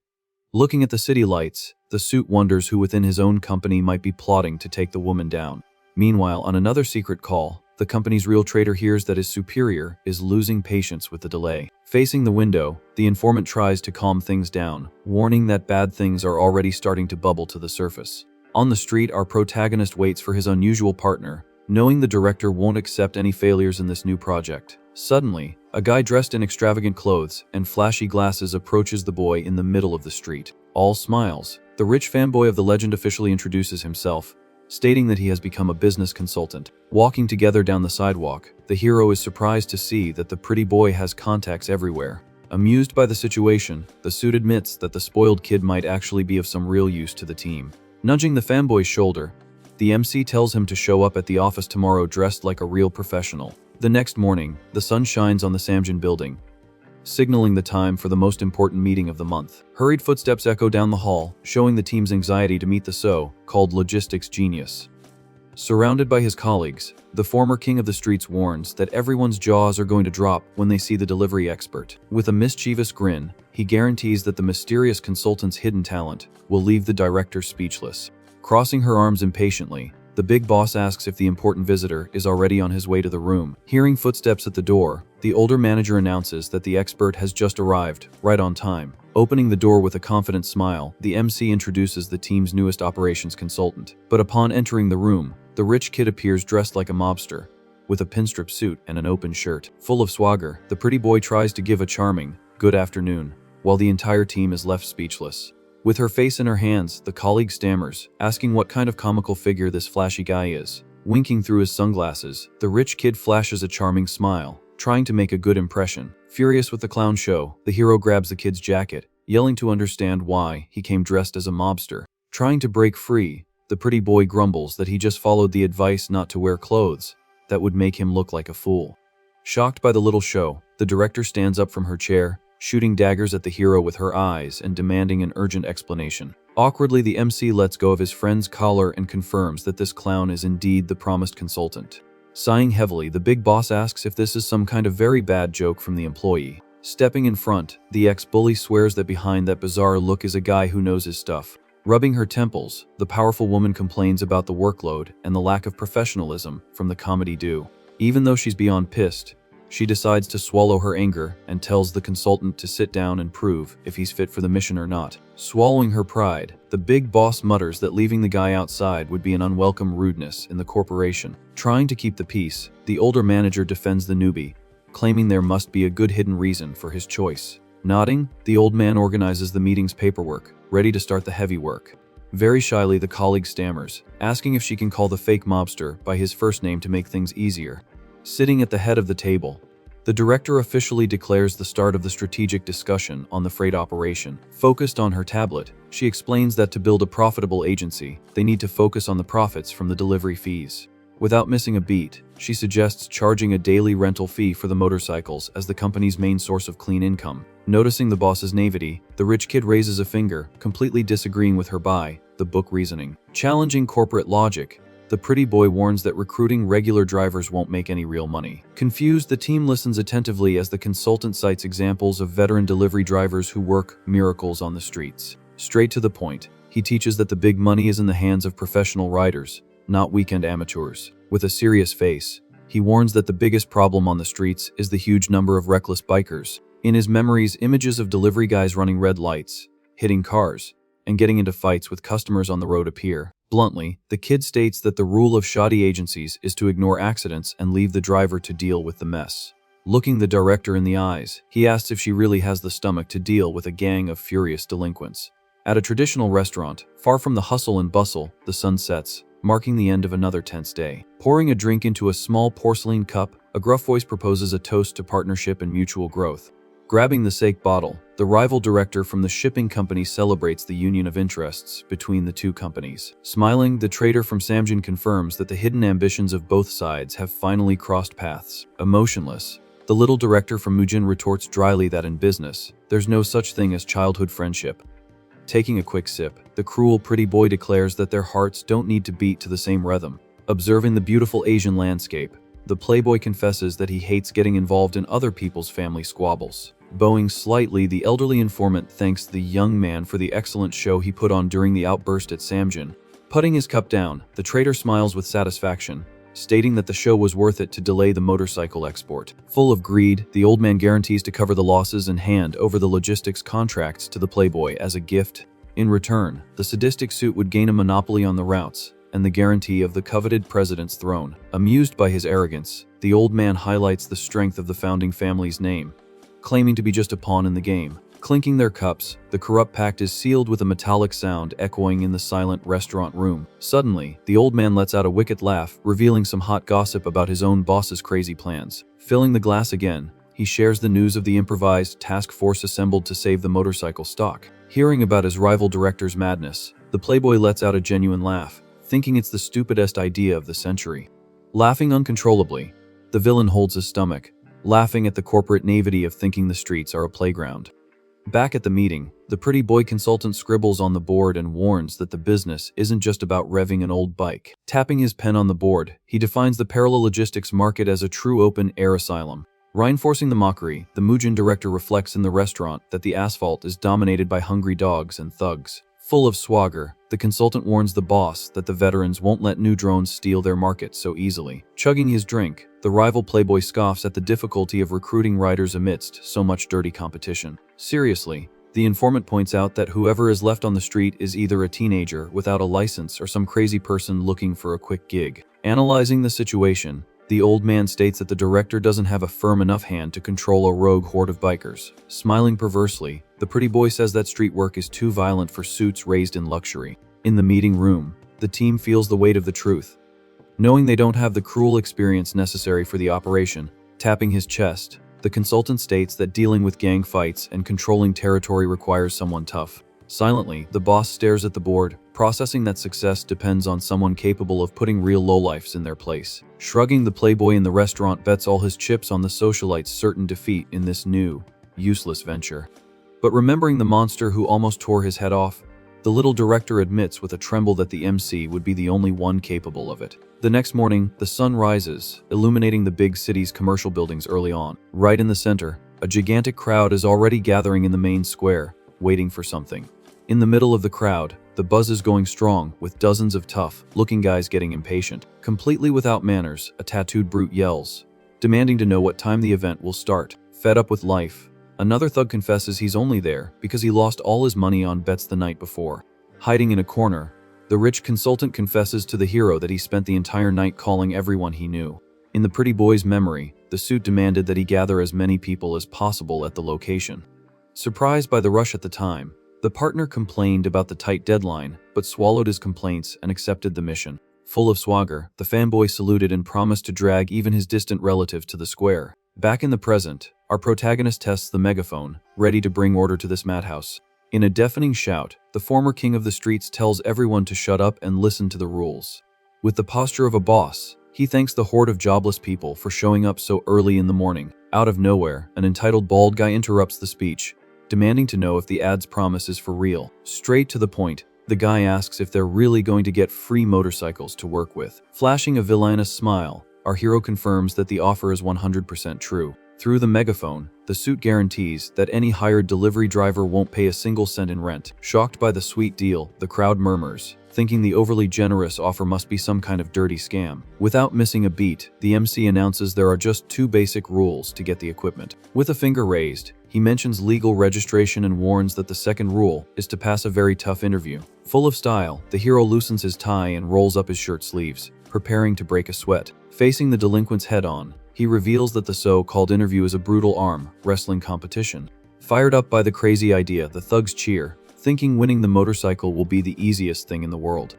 Looking at the city lights, the suit wonders who within his own company might be plotting to take the woman down. Meanwhile, on another secret call, the company's real traitor hears that his superior is losing patience with the delay. Facing the window, the informant tries to calm things down, warning that bad things are already starting to bubble to the surface. On the street, our protagonist waits for his unusual partner, knowing the director won't accept any failures in this new project. Suddenly, a guy dressed in extravagant clothes and flashy glasses approaches the boy in the middle of the street. All smiles. The rich fanboy of the legend officially introduces himself, stating that he has become a business consultant. Walking together down the sidewalk, the hero is surprised to see that the pretty boy has contacts everywhere. Amused by the situation, the suit admits that the spoiled kid might actually be of some real use to the team. Nudging the fanboy's shoulder, the MC tells him to show up at the office tomorrow dressed like a real professional. The next morning, the sun shines on the Samjin building, signaling the time for the most important meeting of the month. Hurried footsteps echo down the hall, showing the team's anxiety to meet the so-called logistics genius. Surrounded by his colleagues, the former king of the streets warns that everyone's jaws are going to drop when they see the delivery expert. With a mischievous grin, he guarantees that the mysterious consultant's hidden talent will leave the director speechless. Crossing her arms impatiently, the big boss asks if the important visitor is already on his way to the room. Hearing footsteps at the door, the older manager announces that the expert has just arrived, right on time. Opening the door with a confident smile, the MC introduces the team's newest operations consultant. But upon entering the room, the rich kid appears dressed like a mobster, with a pinstrip suit and an open shirt. Full of swagger, the pretty boy tries to give a charming, "Good afternoon," while the entire team is left speechless. With her face in her hands, the colleague stammers, asking what kind of comical figure this flashy guy is. Winking through his sunglasses, the rich kid flashes a charming smile, trying to make a good impression. Furious with the clown show, the hero grabs the kid's jacket, yelling to understand why he came dressed as a mobster. Trying to break free, the pretty boy grumbles that he just followed the advice not to wear clothes that would make him look like a fool. Shocked by the little show, the director stands up from her chair, shooting daggers at the hero with her eyes and demanding an urgent explanation. Awkwardly, the MC lets go of his friend's collar and confirms that this clown is indeed the promised consultant. Sighing heavily, the big boss asks if this is some kind of very bad joke from the employee. Stepping in front, the ex-bully swears that behind that bizarre look is a guy who knows his stuff. Rubbing her temples, the powerful woman complains about the workload and the lack of professionalism from the comedy duo. Even though she's beyond pissed, she decides to swallow her anger and tells the consultant to sit down and prove if he's fit for the mission or not. Swallowing her pride, the big boss mutters that leaving the guy outside would be an unwelcome rudeness in the corporation. Trying to keep the peace, the older manager defends the newbie, claiming there must be a good hidden reason for his choice. Nodding, the old man organizes the meeting's paperwork, ready to start the heavy work. Very shyly, the colleague stammers, asking if she can call the fake mobster by his first name to make things easier. Sitting at the head of the table, the director officially declares the start of the strategic discussion on the freight operation. Focused on her tablet, she explains that to build a profitable agency, they need to focus on the profits from the delivery fees. Without missing a beat, she suggests charging a daily rental fee for the motorcycles as the company's main source of clean income. Noticing the boss's naivety, the rich kid raises a finger, completely disagreeing with her by the book reasoning. Challenging corporate logic, the pretty boy warns that recruiting regular drivers won't make any real money. Confused, the team listens attentively as the consultant cites examples of veteran delivery drivers who work miracles on the streets. Straight to the point, he teaches that the big money is in the hands of professional riders, not weekend amateurs. With a serious face, he warns that the biggest problem on the streets is the huge number of reckless bikers. In his memories, images of delivery guys running red lights, hitting cars, and getting into fights with customers on the road appear. Bluntly, the kid states that the rule of shoddy agencies is to ignore accidents and leave the driver to deal with the mess. Looking the director in the eyes, he asks if she really has the stomach to deal with a gang of furious delinquents. At a traditional restaurant, far from the hustle and bustle, the sun sets, marking the end of another tense day. Pouring a drink into a small porcelain cup, a gruff voice proposes a toast to partnership and mutual growth. Grabbing the sake bottle, the rival director from the shipping company celebrates the union of interests between the two companies. Smiling, the trader from Samjin confirms that the hidden ambitions of both sides have finally crossed paths. Emotionless, the little director from Mujin retorts dryly that in business, there's no such thing as childhood friendship. Taking a quick sip, the cruel pretty boy declares that their hearts don't need to beat to the same rhythm. Observing the beautiful Asian landscape, The playboy confesses that he hates getting involved in other people's family squabbles. Bowing slightly, the elderly informant thanks the young man for the excellent show he put on during the outburst at Samjin. Putting his cup down, the trader smiles with satisfaction, stating that the show was worth it to delay the motorcycle export. Full of greed, the old man guarantees to cover the losses and hand over the logistics contracts to the playboy as a gift. In return, the sadistic suit would gain a monopoly on the routes and the guarantee of the coveted president's throne. Amused by his arrogance, the old man highlights the strength of the founding family's name, claiming to be just a pawn in the game. Clinking their cups, the corrupt pact is sealed with a metallic sound echoing in the silent restaurant room. Suddenly, the old man lets out a wicked laugh, revealing some hot gossip about his own boss's crazy plans. Filling the glass again, he shares the news of the improvised task force assembled to save the motorcycle stock. Hearing about his rival director's madness, the playboy lets out a genuine laugh, thinking it's the stupidest idea of the century. Laughing uncontrollably, the villain holds his stomach, laughing at the corporate naivety of thinking the streets are a playground. Back at the meeting, the pretty boy consultant scribbles on the board and warns that the business isn't just about revving an old bike. Tapping his pen on the board, he defines the parallel logistics market as a true open-air asylum. Reinforcing the mockery, the Mujin director reflects in the restaurant that the asphalt is dominated by hungry dogs and thugs. Full of swagger, the consultant warns the boss that the veterans won't let new drones steal their market so easily. Chugging his drink, the rival playboy scoffs at the difficulty of recruiting riders amidst so much dirty competition. Seriously, the informant points out that whoever is left on the street is either a teenager without a license or some crazy person looking for a quick gig. Analyzing the situation, the old man states that the director doesn't have a firm enough hand to control a rogue horde of bikers. Smiling perversely, the pretty boy says that street work is too violent for suits raised in luxury. In the meeting room, the team feels the weight of the truth. Knowing they don't have the cruel experience necessary for the operation, tapping his chest, the consultant states that dealing with gang fights and controlling territory requires someone tough. Silently, the boss stares at the board, processing that success depends on someone capable of putting real lowlifes in their place. Shrugging, the playboy in the restaurant bets all his chips on the socialite's certain defeat in this new, useless venture. But remembering the monster who almost tore his head off, the little director admits with a tremble that the MC would be the only one capable of it. The next morning, the sun rises, illuminating the big city's commercial buildings early on. Right in the center, a gigantic crowd is already gathering in the main square, waiting for something. In the middle of the crowd, the buzz is going strong, with dozens of tough-looking guys getting impatient. Completely without manners, a tattooed brute yells, demanding to know what time the event will start. Fed up with life, another thug confesses he's only there because he lost all his money on bets the night before. Hiding in a corner, the rich consultant confesses to the hero that he spent the entire night calling everyone he knew. In the pretty boy's memory, the suit demanded that he gather as many people as possible at the location. Surprised by the rush at the time, the partner complained about the tight deadline, but swallowed his complaints and accepted the mission. Full of swagger, the fanboy saluted and promised to drag even his distant relative to the square. Back in the present, our protagonist tests the megaphone, ready to bring order to this madhouse. In a deafening shout, the former king of the streets tells everyone to shut up and listen to the rules. With the posture of a boss, he thanks the horde of jobless people for showing up so early in the morning. Out of nowhere, an entitled bald guy interrupts the speech, demanding to know if the ad's promise is for real. Straight to the point, the guy asks if they're really going to get free motorcycles to work with. Flashing a villainous smile, our hero confirms that the offer is 100% true. Through the megaphone, the suit guarantees that any hired delivery driver won't pay a single cent in rent. Shocked by the sweet deal, the crowd murmurs, thinking the overly generous offer must be some kind of dirty scam. Without missing a beat, the MC announces there are just 2 basic rules to get the equipment. With a finger raised, he mentions legal registration and warns that the second rule is to pass a very tough interview. Full of style, the hero loosens his tie and rolls up his shirt sleeves, preparing to break a sweat. Facing the delinquents head-on, he reveals that the so-called interview is a brutal arm wrestling competition. Fired up by the crazy idea, the thugs cheer, thinking winning the motorcycle will be the easiest thing in the world.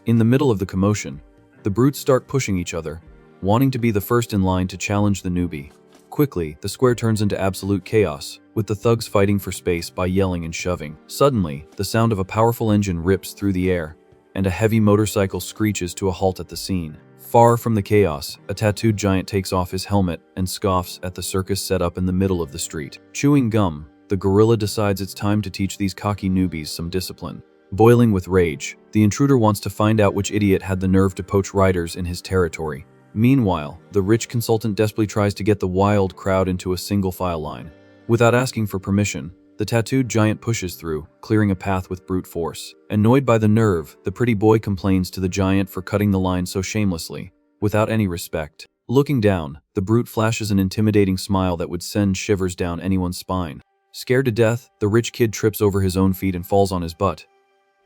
In the middle of the commotion, the brutes start pushing each other, wanting to be the first in line to challenge the newbie. Quickly, the square turns into absolute chaos, with the thugs fighting for space by yelling and shoving. Suddenly, the sound of a powerful engine rips through the air, and a heavy motorcycle screeches to a halt at the scene. Far from the chaos, a tattooed giant takes off his helmet and scoffs at the circus set up in the middle of the street. Chewing gum, the gorilla decides it's time to teach these cocky newbies some discipline. Boiling with rage, the intruder wants to find out which idiot had the nerve to poach riders in his territory. Meanwhile, the rich consultant desperately tries to get the wild crowd into a single file line. Without asking for permission, the tattooed giant pushes through, clearing a path with brute force. Annoyed by the nerve, the pretty boy complains to the giant for cutting the line so shamelessly, without any respect. Looking down, the brute flashes an intimidating smile that would send shivers down anyone's spine. Scared to death, the rich kid trips over his own feet and falls on his butt,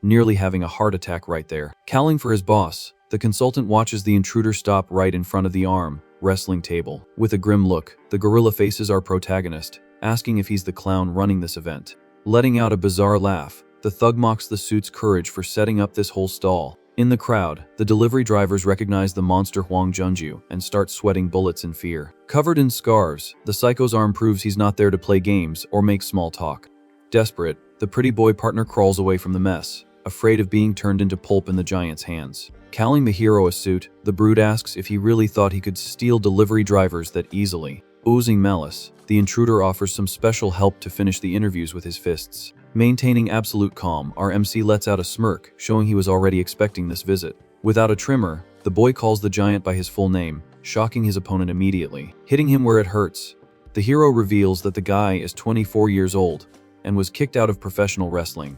nearly having a heart attack right there. Cowling for his boss, the consultant watches the intruder stop right in front of the arm wrestling table. With a grim look, the gorilla faces our protagonist, asking if he's the clown running this event. Letting out a bizarre laugh, the thug mocks the suit's courage for setting up this whole stall. In the crowd, the delivery drivers recognize the monster Huang Junju and start sweating bullets in fear. Covered in scars, the psycho's arm proves he's not there to play games or make small talk. Desperate, the pretty boy partner crawls away from the mess, afraid of being turned into pulp in the giant's hands. Calling the hero a suit, the brute asks if he really thought he could steal delivery drivers that easily. Oozing malice, the intruder offers some special help to finish the interviews with his fists. Maintaining absolute calm, our MC lets out a smirk, showing he was already expecting this visit. Without a tremor, the boy calls the giant by his full name, shocking his opponent immediately, hitting him where it hurts. The hero reveals that the guy is 24 years old and was kicked out of professional wrestling.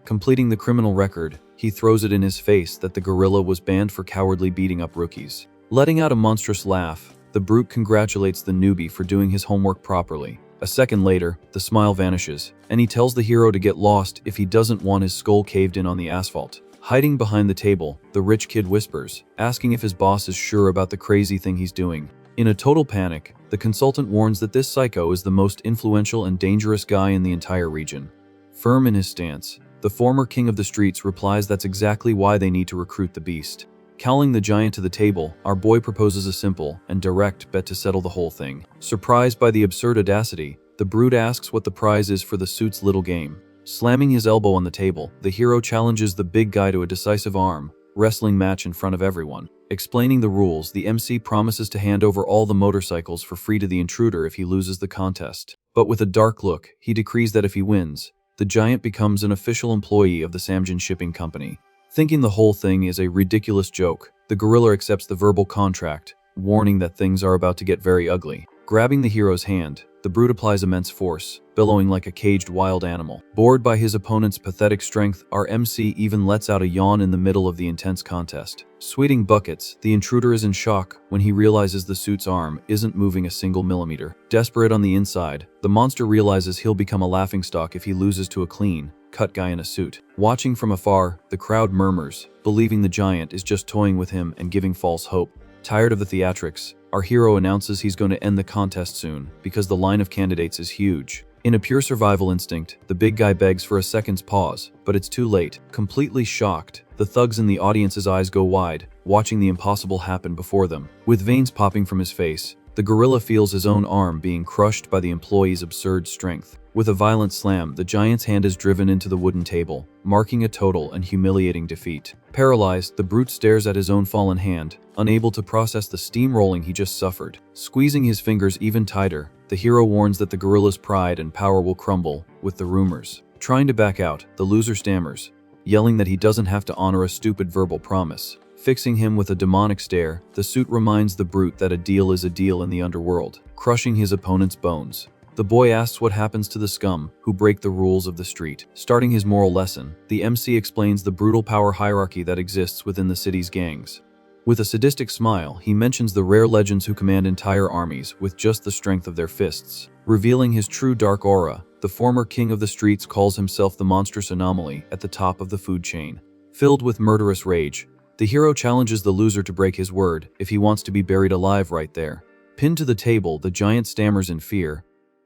Completing the criminal record, he throws it in his face that the gorilla was banned for cowardly beating up rookies. Letting out a monstrous laugh, the brute congratulates the newbie for doing his homework properly. A second later, the smile vanishes, and he tells the hero to get lost if he doesn't want his skull caved in on the asphalt. Hiding behind the table, the rich kid whispers, asking if his boss is sure about the crazy thing he's doing. In a total panic, the consultant warns that this psycho is the most influential and dangerous guy in the entire region. Firm in his stance, the former king of the streets replies that's exactly why they need to recruit the beast. Cowling the giant to the table, our boy proposes a simple and direct bet to settle the whole thing. Surprised by the absurd audacity, the brute asks what the prize is for the suit's little game. Slamming his elbow on the table, the hero challenges the big guy to a decisive arm wrestling match in front of everyone. Explaining the rules, the MC promises to hand over all the motorcycles for free to the intruder if he loses the contest. But with a dark look, he decrees that if he wins, the giant becomes an official employee of the Samjin Shipping Company. Thinking the whole thing is a ridiculous joke, the gorilla accepts the verbal contract, warning that things are about to get very ugly. Grabbing the hero's hand, the brute applies immense force, bellowing like a caged wild animal. Bored by his opponent's pathetic strength, our MC even lets out a yawn in the middle of the intense contest. Sweating buckets, the intruder is in shock when he realizes the suit's arm isn't moving a single millimeter. Desperate on the inside, the monster realizes he'll become a laughingstock if he loses to a clean cut guy in a suit. Watching from afar, the crowd murmurs, believing the giant is just toying with him and giving false hope. Tired of the theatrics, our hero announces he's going to end the contest soon because the line of candidates is huge. In a pure survival instinct, the big guy begs for a second's pause, but it's too late. Completely shocked, the thugs in the audience's eyes go wide, watching the impossible happen before them. With veins popping from his face, the gorilla feels his own arm being crushed by the employee's absurd strength. With a violent slam, the giant's hand is driven into the wooden table, marking a total and humiliating defeat. Paralyzed, the brute stares at his own fallen hand, unable to process the steamrolling he just suffered. Squeezing his fingers even tighter, the hero warns that the gorilla's pride and power will crumble with the rumors. Trying to back out, the loser stammers, yelling that he doesn't have to honor a stupid verbal promise. Fixing him with a demonic stare, the suit reminds the brute that a deal is a deal in the underworld, crushing his opponent's bones. The boy asks what happens to the scum who break the rules of the street. Starting his moral lesson, the MC explains the brutal power hierarchy that exists within the city's gangs. With a sadistic smile, he mentions the rare legends who command entire armies with just the strength of their fists. Revealing his true dark aura, the former king of the streets calls himself the monstrous anomaly at the top of the food chain. Filled with murderous rage, the hero challenges the loser to break his word if he wants to be buried alive right there. Pinned to the table, the giant stammers in fear,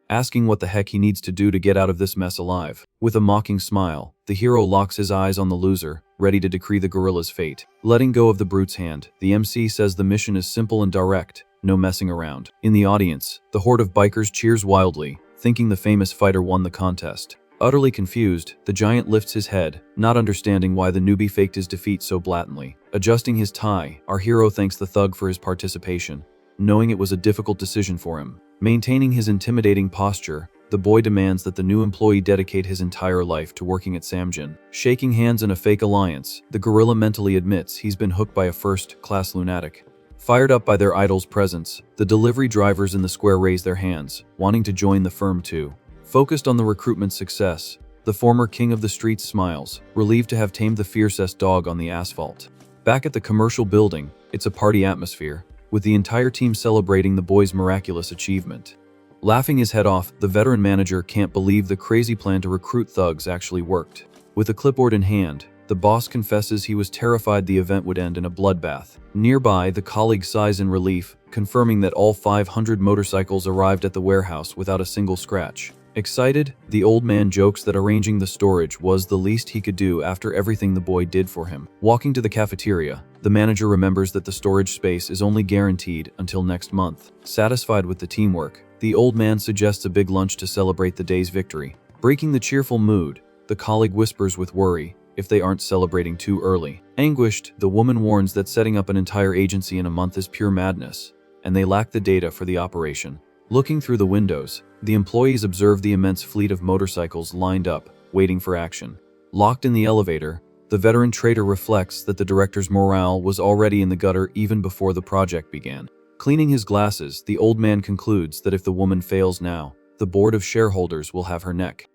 asking what the heck he needs to do to get out of this mess alive. With a mocking smile, the hero locks his eyes on the loser, ready to decree the gorilla's fate. Letting go of the brute's hand, the MC says the mission is simple and direct, no messing around. In the audience, the horde of bikers cheers wildly, thinking the famous fighter won the contest. Utterly confused, the giant lifts his head, not understanding why the newbie faked his defeat so blatantly. Adjusting his tie, our hero thanks the thug for his participation, knowing it was a difficult decision for him. Maintaining his intimidating posture, the boy demands that the new employee dedicate his entire life to working at Samjin. Shaking hands in a fake alliance, the gorilla mentally admits he's been hooked by a first-class lunatic. Fired up by their idol's presence, the delivery drivers in the square raise their hands, wanting to join the firm too. Focused on the recruitment success, the former king of the streets smiles, relieved to have tamed the fiercest dog on the asphalt. Back at the commercial building, it's a party atmosphere, with the entire team celebrating the boys' miraculous achievement. Laughing his head off, the veteran manager can't believe the crazy plan to recruit thugs actually worked. With a clipboard in hand, the boss confesses he was terrified the event would end in a bloodbath. Nearby, the colleague sighs in relief, confirming that all 500 motorcycles arrived at the warehouse without a single scratch. Excited, the old man jokes that arranging the storage was the least he could do after everything the boy did for him. Walking to the cafeteria, the manager remembers that the storage space is only guaranteed until next month. Satisfied with the teamwork, the old man suggests a big lunch to celebrate the day's victory. Breaking the cheerful mood, the colleague whispers with worry if they aren't celebrating too early. Anguished, the woman warns that setting up an entire agency in a month is pure madness, and they lack the data for the operation. Looking through the windows, the employees observe the immense fleet of motorcycles lined up, waiting for action. Locked in the elevator, the veteran trader reflects that the director's morale was already in the gutter even before the project began. Cleaning his glasses, the old man concludes that if the woman fails now, the board of shareholders will have her neck.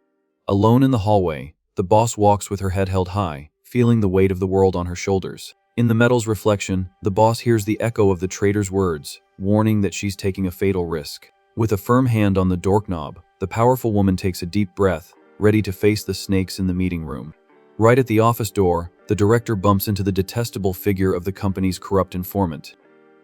Alone in the hallway, the boss walks with her head held high, feeling the weight of the world on her shoulders. In the metal's reflection, the boss hears the echo of the trader's words, warning that she's taking a fatal risk. With a firm hand on the doorknob, the powerful woman takes a deep breath, ready to face the snakes in the meeting room. Right at the office door, the director bumps into the detestable figure of the company's corrupt informant.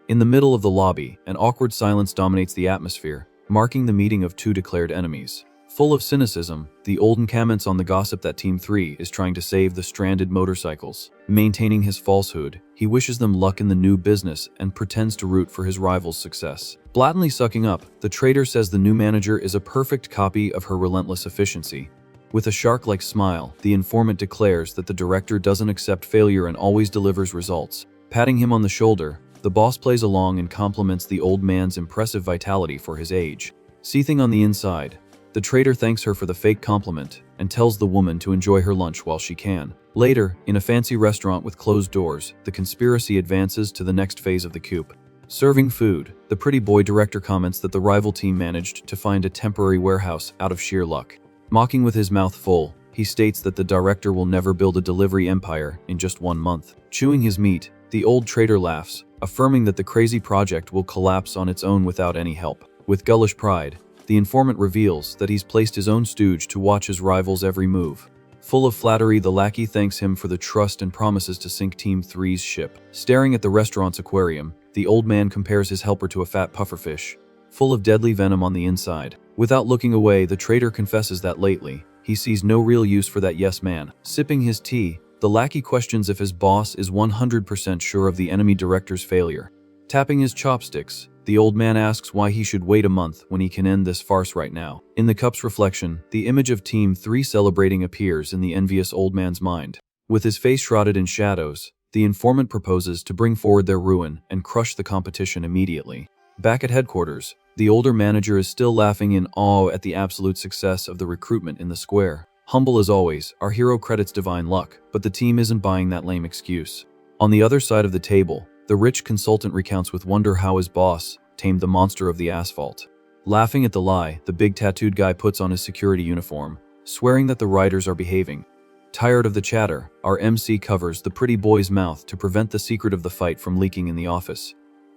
In the middle of the lobby, an awkward silence dominates the atmosphere, marking the meeting of two declared enemies. Full of cynicism, the Olden comments on the gossip that Team 3 is trying to save the stranded motorcycles. Maintaining his falsehood, he wishes them luck in the new business and pretends to root for his rival's success. Blatantly sucking up, the trader says the new manager is a perfect copy of her relentless efficiency. With a shark-like smile, the informant declares that the director doesn't accept failure and always delivers results. Patting him on the shoulder, the boss plays along and compliments the old man's impressive vitality for his age. Seething on the inside, the trader thanks her for the fake compliment and tells the woman to enjoy her lunch while she can. Later, in a fancy restaurant with closed doors, the conspiracy advances to the next phase of the coup. Serving food, the pretty boy director comments that the rival team managed to find a temporary warehouse out of sheer luck. Mocking with his mouth full, he states that the director will never build a delivery empire in just 1 month. Chewing his meat, the old trader laughs, affirming that the crazy project will collapse on its own without any help. With gullish pride, the informant reveals that he's placed his own stooge to watch his rival's every move. Full of flattery, the lackey thanks him for the trust and promises to sink Team 3's ship. Staring at the restaurant's aquarium, the old man compares his helper to a fat pufferfish, full of deadly venom on the inside. Without looking away, the trader confesses that lately, he sees no real use for that yes man. Sipping his tea, the lackey questions if his boss is 100% sure of the enemy director's failure. Tapping his chopsticks, the old man asks why he should wait a month when he can end this farce right now. In the cup's reflection, the image of Team 3 celebrating appears in the envious old man's mind. With his face shrouded in shadows, the informant proposes to bring forward their ruin and crush the competition immediately. Back at headquarters, the older manager is still laughing in awe at the absolute success of the recruitment in the square. Humble as always, our hero credits divine luck, but the team isn't buying that lame excuse. On the other side of the table, the rich consultant recounts with wonder how his boss tamed the monster of the asphalt. Laughing at the lie, the big tattooed guy puts on his security uniform, swearing that the riders are behaving. Tired of the chatter, our MC covers the pretty boy's mouth to prevent the secret of the fight from leaking in the office.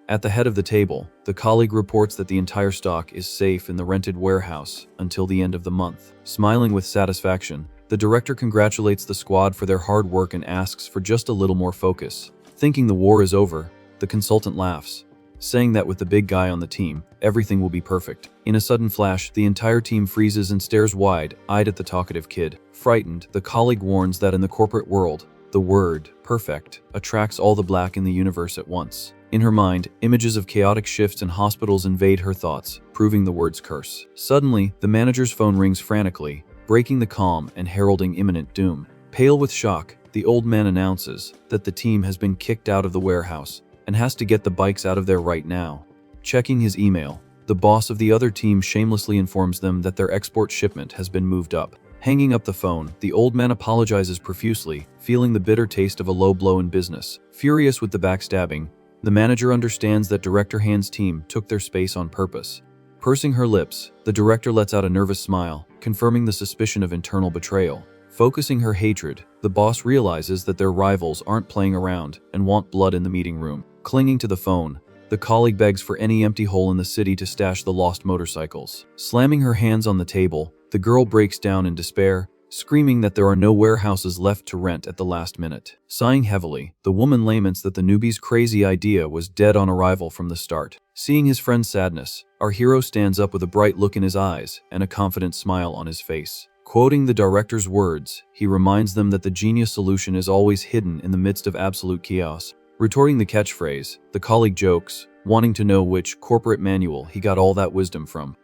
At the head of the table, the colleague reports that the entire stock is safe in the rented warehouse until the end of the month. Smiling with satisfaction, the director congratulates the squad for their hard work and asks for just a little more focus. Thinking the war is over, the consultant laughs, saying that with the big guy on the team, everything will be perfect. In a sudden flash, the entire team freezes and stares wide-eyed at the talkative kid. Frightened, the colleague warns that in the corporate world, the word perfect attracts all the black in the universe at once. In her mind, images of chaotic shifts and hospitals invade her thoughts, proving the word's curse. Suddenly, the manager's phone rings frantically, breaking the calm and heralding imminent doom. Pale with shock, the old man announces that the team has been kicked out of the warehouse and has to get the bikes out of there right now. Checking his email, the boss of the other team shamelessly informs them that their export shipment has been moved up. Hanging up the phone, the old man apologizes profusely, feeling the bitter taste of a low blow in business. Furious with the backstabbing, The manager understands that Director Han's team took their space on purpose. Pursing her lips, the director lets out a nervous smile, confirming the suspicion of internal betrayal. Focusing her hatred, the boss realizes that their rivals aren't playing around and want blood in the meeting room. Clinging to the phone, the colleague begs for any empty hole in the city to stash the lost motorcycles. Slamming her hands on the table, the girl breaks down in despair, screaming that there are no warehouses left to rent at the last minute. Sighing heavily, the woman laments that the newbie's crazy idea was dead on arrival from the start. Seeing his friend's sadness, our hero stands up with a bright look in his eyes and a confident smile on his face. Quoting the director's words, he reminds them that the genius solution is always hidden in the midst of absolute chaos. Retorting the catchphrase, the colleague jokes, wanting to know which corporate manual he got all that wisdom from.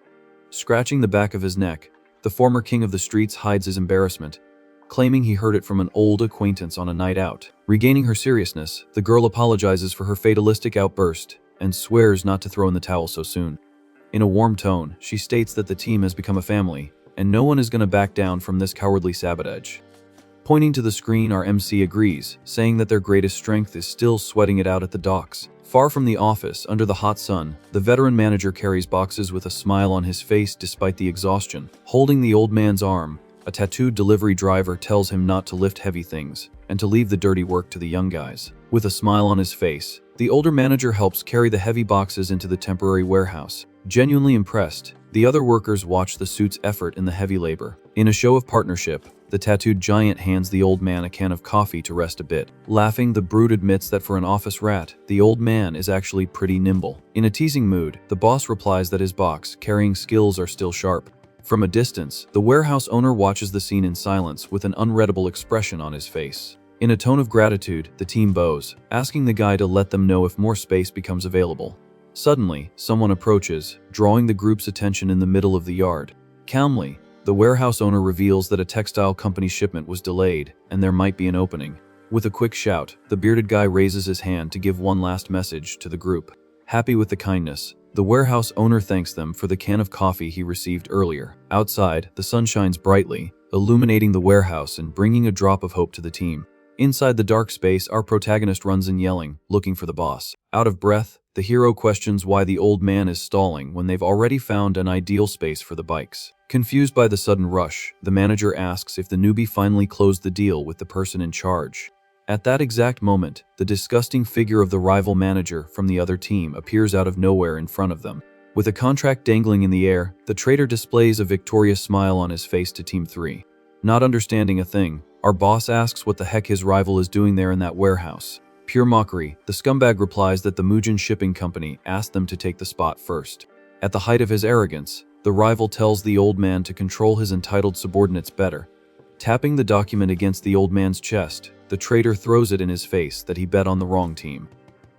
Scratching the back of his neck, the former king of the streets hides his embarrassment, claiming he heard it from an old acquaintance on a night out. Regaining her seriousness, the girl apologizes for her fatalistic outburst and swears not to throw in the towel so soon. In a warm tone, she states that the team has become a family, and no one is going to back down from this cowardly sabotage. Pointing to the screen, our MC agrees, saying that their greatest strength is still sweating it out at the docks. Far from the office, under the hot sun, the veteran manager carries boxes with a smile on his face despite the exhaustion. Holding the old man's arm, a tattooed delivery driver tells him not to lift heavy things and to leave the dirty work to the young guys. With a smile on his face, the older manager helps carry the heavy boxes into the temporary warehouse. Genuinely impressed, the other workers watch the suit's effort in the heavy labor. In a show of partnership, the tattooed giant hands the old man a can of coffee to rest a bit. Laughing, the brute admits that for an office rat, the old man is actually pretty nimble. In a teasing mood, the boss replies that his box-carrying skills are still sharp. From a distance, the warehouse owner watches the scene in silence with an unreadable expression on his face. In a tone of gratitude, the team bows, asking the guy to let them know if more space becomes available. Suddenly, someone approaches, drawing the group's attention in the middle of the yard. Calmly, the warehouse owner reveals that a textile company shipment was delayed and there might be an opening. With a quick shout, the bearded guy raises his hand to give one last message to the group. Happy with the kindness, the warehouse owner thanks them for the can of coffee he received earlier. Outside, the sun shines brightly, illuminating the warehouse and bringing a drop of hope to the team. Inside the dark space, our protagonist runs in yelling, looking for the boss. Out of breath, the hero questions why the old man is stalling when they've already found an ideal space for the bikes. Confused by the sudden rush, the manager asks if the newbie finally closed the deal with the person in charge. At that exact moment, the disgusting figure of the rival manager from the other team appears out of nowhere in front of them. With a contract dangling in the air, the traitor displays a victorious smile on his face to Team 3. Not understanding a thing, our boss asks what the heck his rival is doing there in that warehouse. Pure mockery, the scumbag replies that the Mujin shipping company asked them to take the spot first. At the height of his arrogance, the rival tells the old man to control his entitled subordinates better. Tapping the document against the old man's chest, the traitor throws it in his face that he bet on the wrong team.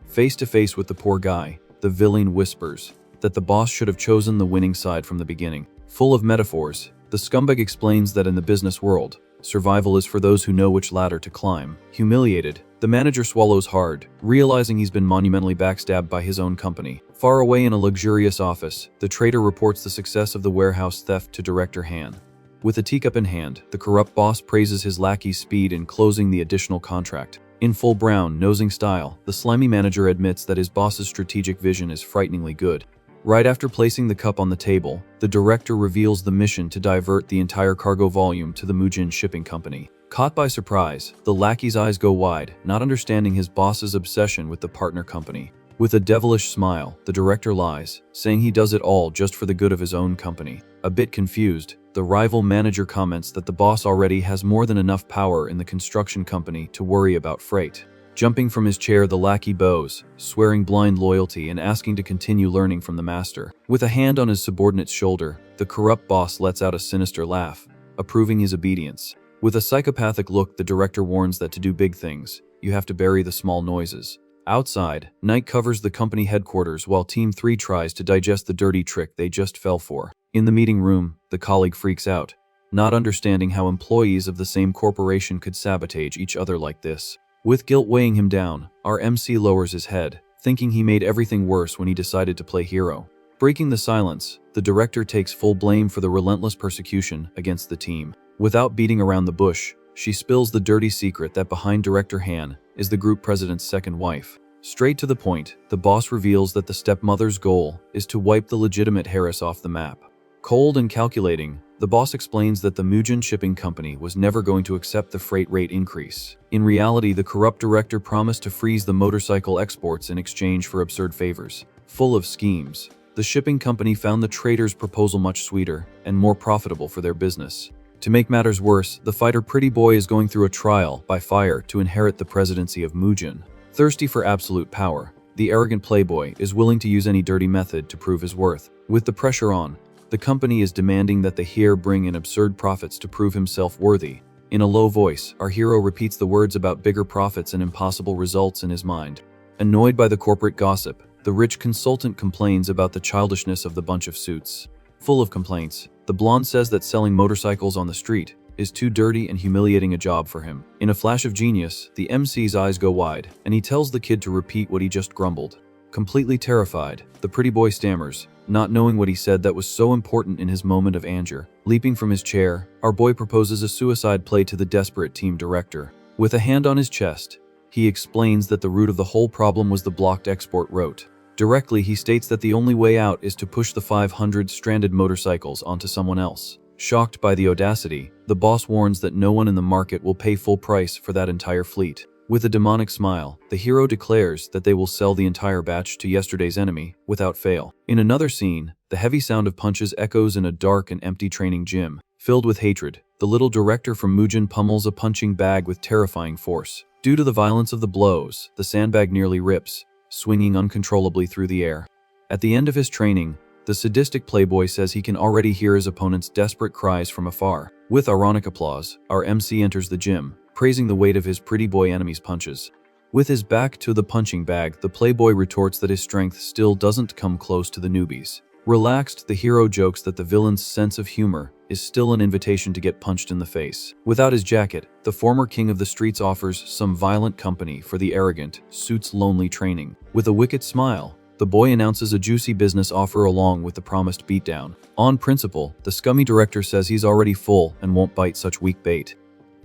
Face to face with the poor guy, the villain whispers that the boss should have chosen the winning side from the beginning. Full of metaphors, the scumbag explains that in the business world, survival is for those who know which ladder to climb. Humiliated, the manager swallows hard, realizing he's been monumentally backstabbed by his own company. Far away in a luxurious office, the traitor reports the success of the warehouse theft to Director Han. With a teacup in hand, the corrupt boss praises his lackey's speed in closing the additional contract. In full brown-nosing style, the slimy manager admits that his boss's strategic vision is frighteningly good. Right after placing the cup on the table, the director reveals the mission to divert the entire cargo volume to the Mujin shipping company. Caught by surprise, the lackey's eyes go wide, not understanding his boss's obsession with the partner company. With a devilish smile, the director lies, saying he does it all just for the good of his own company. A bit confused, the rival manager comments that the boss already has more than enough power in the construction company to worry about freight. Jumping from his chair, the lackey bows, swearing blind loyalty and asking to continue learning from the master. With a hand on his subordinate's shoulder, the corrupt boss lets out a sinister laugh, approving his obedience. With a psychopathic look, the director warns that to do big things, you have to bury the small noises. Outside, night covers the company headquarters while Team 3 tries to digest the dirty trick they just fell for. In the meeting room, the colleague freaks out, not understanding how employees of the same corporation could sabotage each other like this. With guilt weighing him down, our MC lowers his head, thinking he made everything worse when he decided to play hero. Breaking the silence, the director takes full blame for the relentless persecution against the team. Without beating around the bush, she spills the dirty secret that behind Director Han is the group president's second wife. Straight to the point, the boss reveals that the stepmother's goal is to wipe the legitimate Harris off the map. Cold and calculating, the boss explains that the Mujin shipping company was never going to accept the freight rate increase. In reality, the corrupt director promised to freeze the motorcycle exports in exchange for absurd favors. Full of schemes, the shipping company found the trader's proposal much sweeter and more profitable for their business. To make matters worse, the fighter Pretty Boy is going through a trial by fire to inherit the presidency of Mujin. Thirsty for absolute power, the arrogant playboy is willing to use any dirty method to prove his worth. With the pressure on, the company is demanding that the hero bring in absurd profits to prove himself worthy. In a low voice, our hero repeats the words about bigger profits and impossible results in his mind. Annoyed by the corporate gossip, the rich consultant complains about the childishness of the bunch of suits. Full of complaints, the blonde says that selling motorcycles on the street is too dirty and humiliating a job for him. In a flash of genius, the MC's eyes go wide, and he tells the kid to repeat what he just grumbled. Completely terrified, the pretty boy stammers, not knowing what he said that was so important in his moment of anger. Leaping from his chair, our boy proposes a suicide play to the desperate team director. With a hand on his chest, he explains that the root of the whole problem was the blocked export route. Directly, he states that the only way out is to push the 500 stranded motorcycles onto someone else. Shocked by the audacity, the boss warns that no one in the market will pay full price for that entire fleet. With a demonic smile, the hero declares that they will sell the entire batch to yesterday's enemy without fail. In another scene, the heavy sound of punches echoes in a dark and empty training gym. Filled with hatred, the little director from Mujin pummels a punching bag with terrifying force. Due to the violence of the blows, the sandbag nearly rips, swinging uncontrollably through the air. At the end of his training, the sadistic playboy says he can already hear his opponent's desperate cries from afar. With ironic applause, our MC enters the gym, praising the weight of his pretty boy enemy's punches. With his back to the punching bag, the playboy retorts that his strength still doesn't come close to the newbies. Relaxed, the hero jokes that the villain's sense of humor is still an invitation to get punched in the face. Without his jacket, the former king of the streets offers some violent company for the arrogant suit's lonely training. With a wicked smile, the boy announces a juicy business offer along with the promised beatdown. On principle, the scummy director says he's already full and won't bite such weak bait.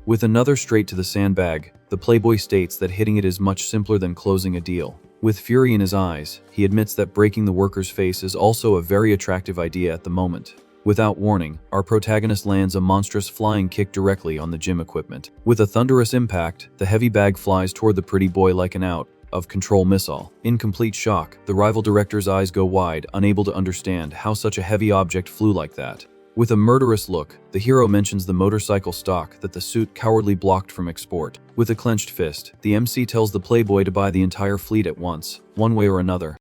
With another straight to the sandbag, the playboy states that hitting it is much simpler than closing a deal. With fury in his eyes, he admits that breaking the worker's face is also a very attractive idea at the moment. Without warning, our protagonist lands a monstrous flying kick directly on the gym equipment. With a thunderous impact, the heavy bag flies toward the pretty boy like an out of control missile. In complete shock, the rival director's eyes go wide, unable to understand how such a heavy object flew like that. With a murderous look, the hero mentions the motorcycle stock that the suit cowardly blocked from export. With a clenched fist, the MC tells the playboy to buy the entire fleet at once, one way or another.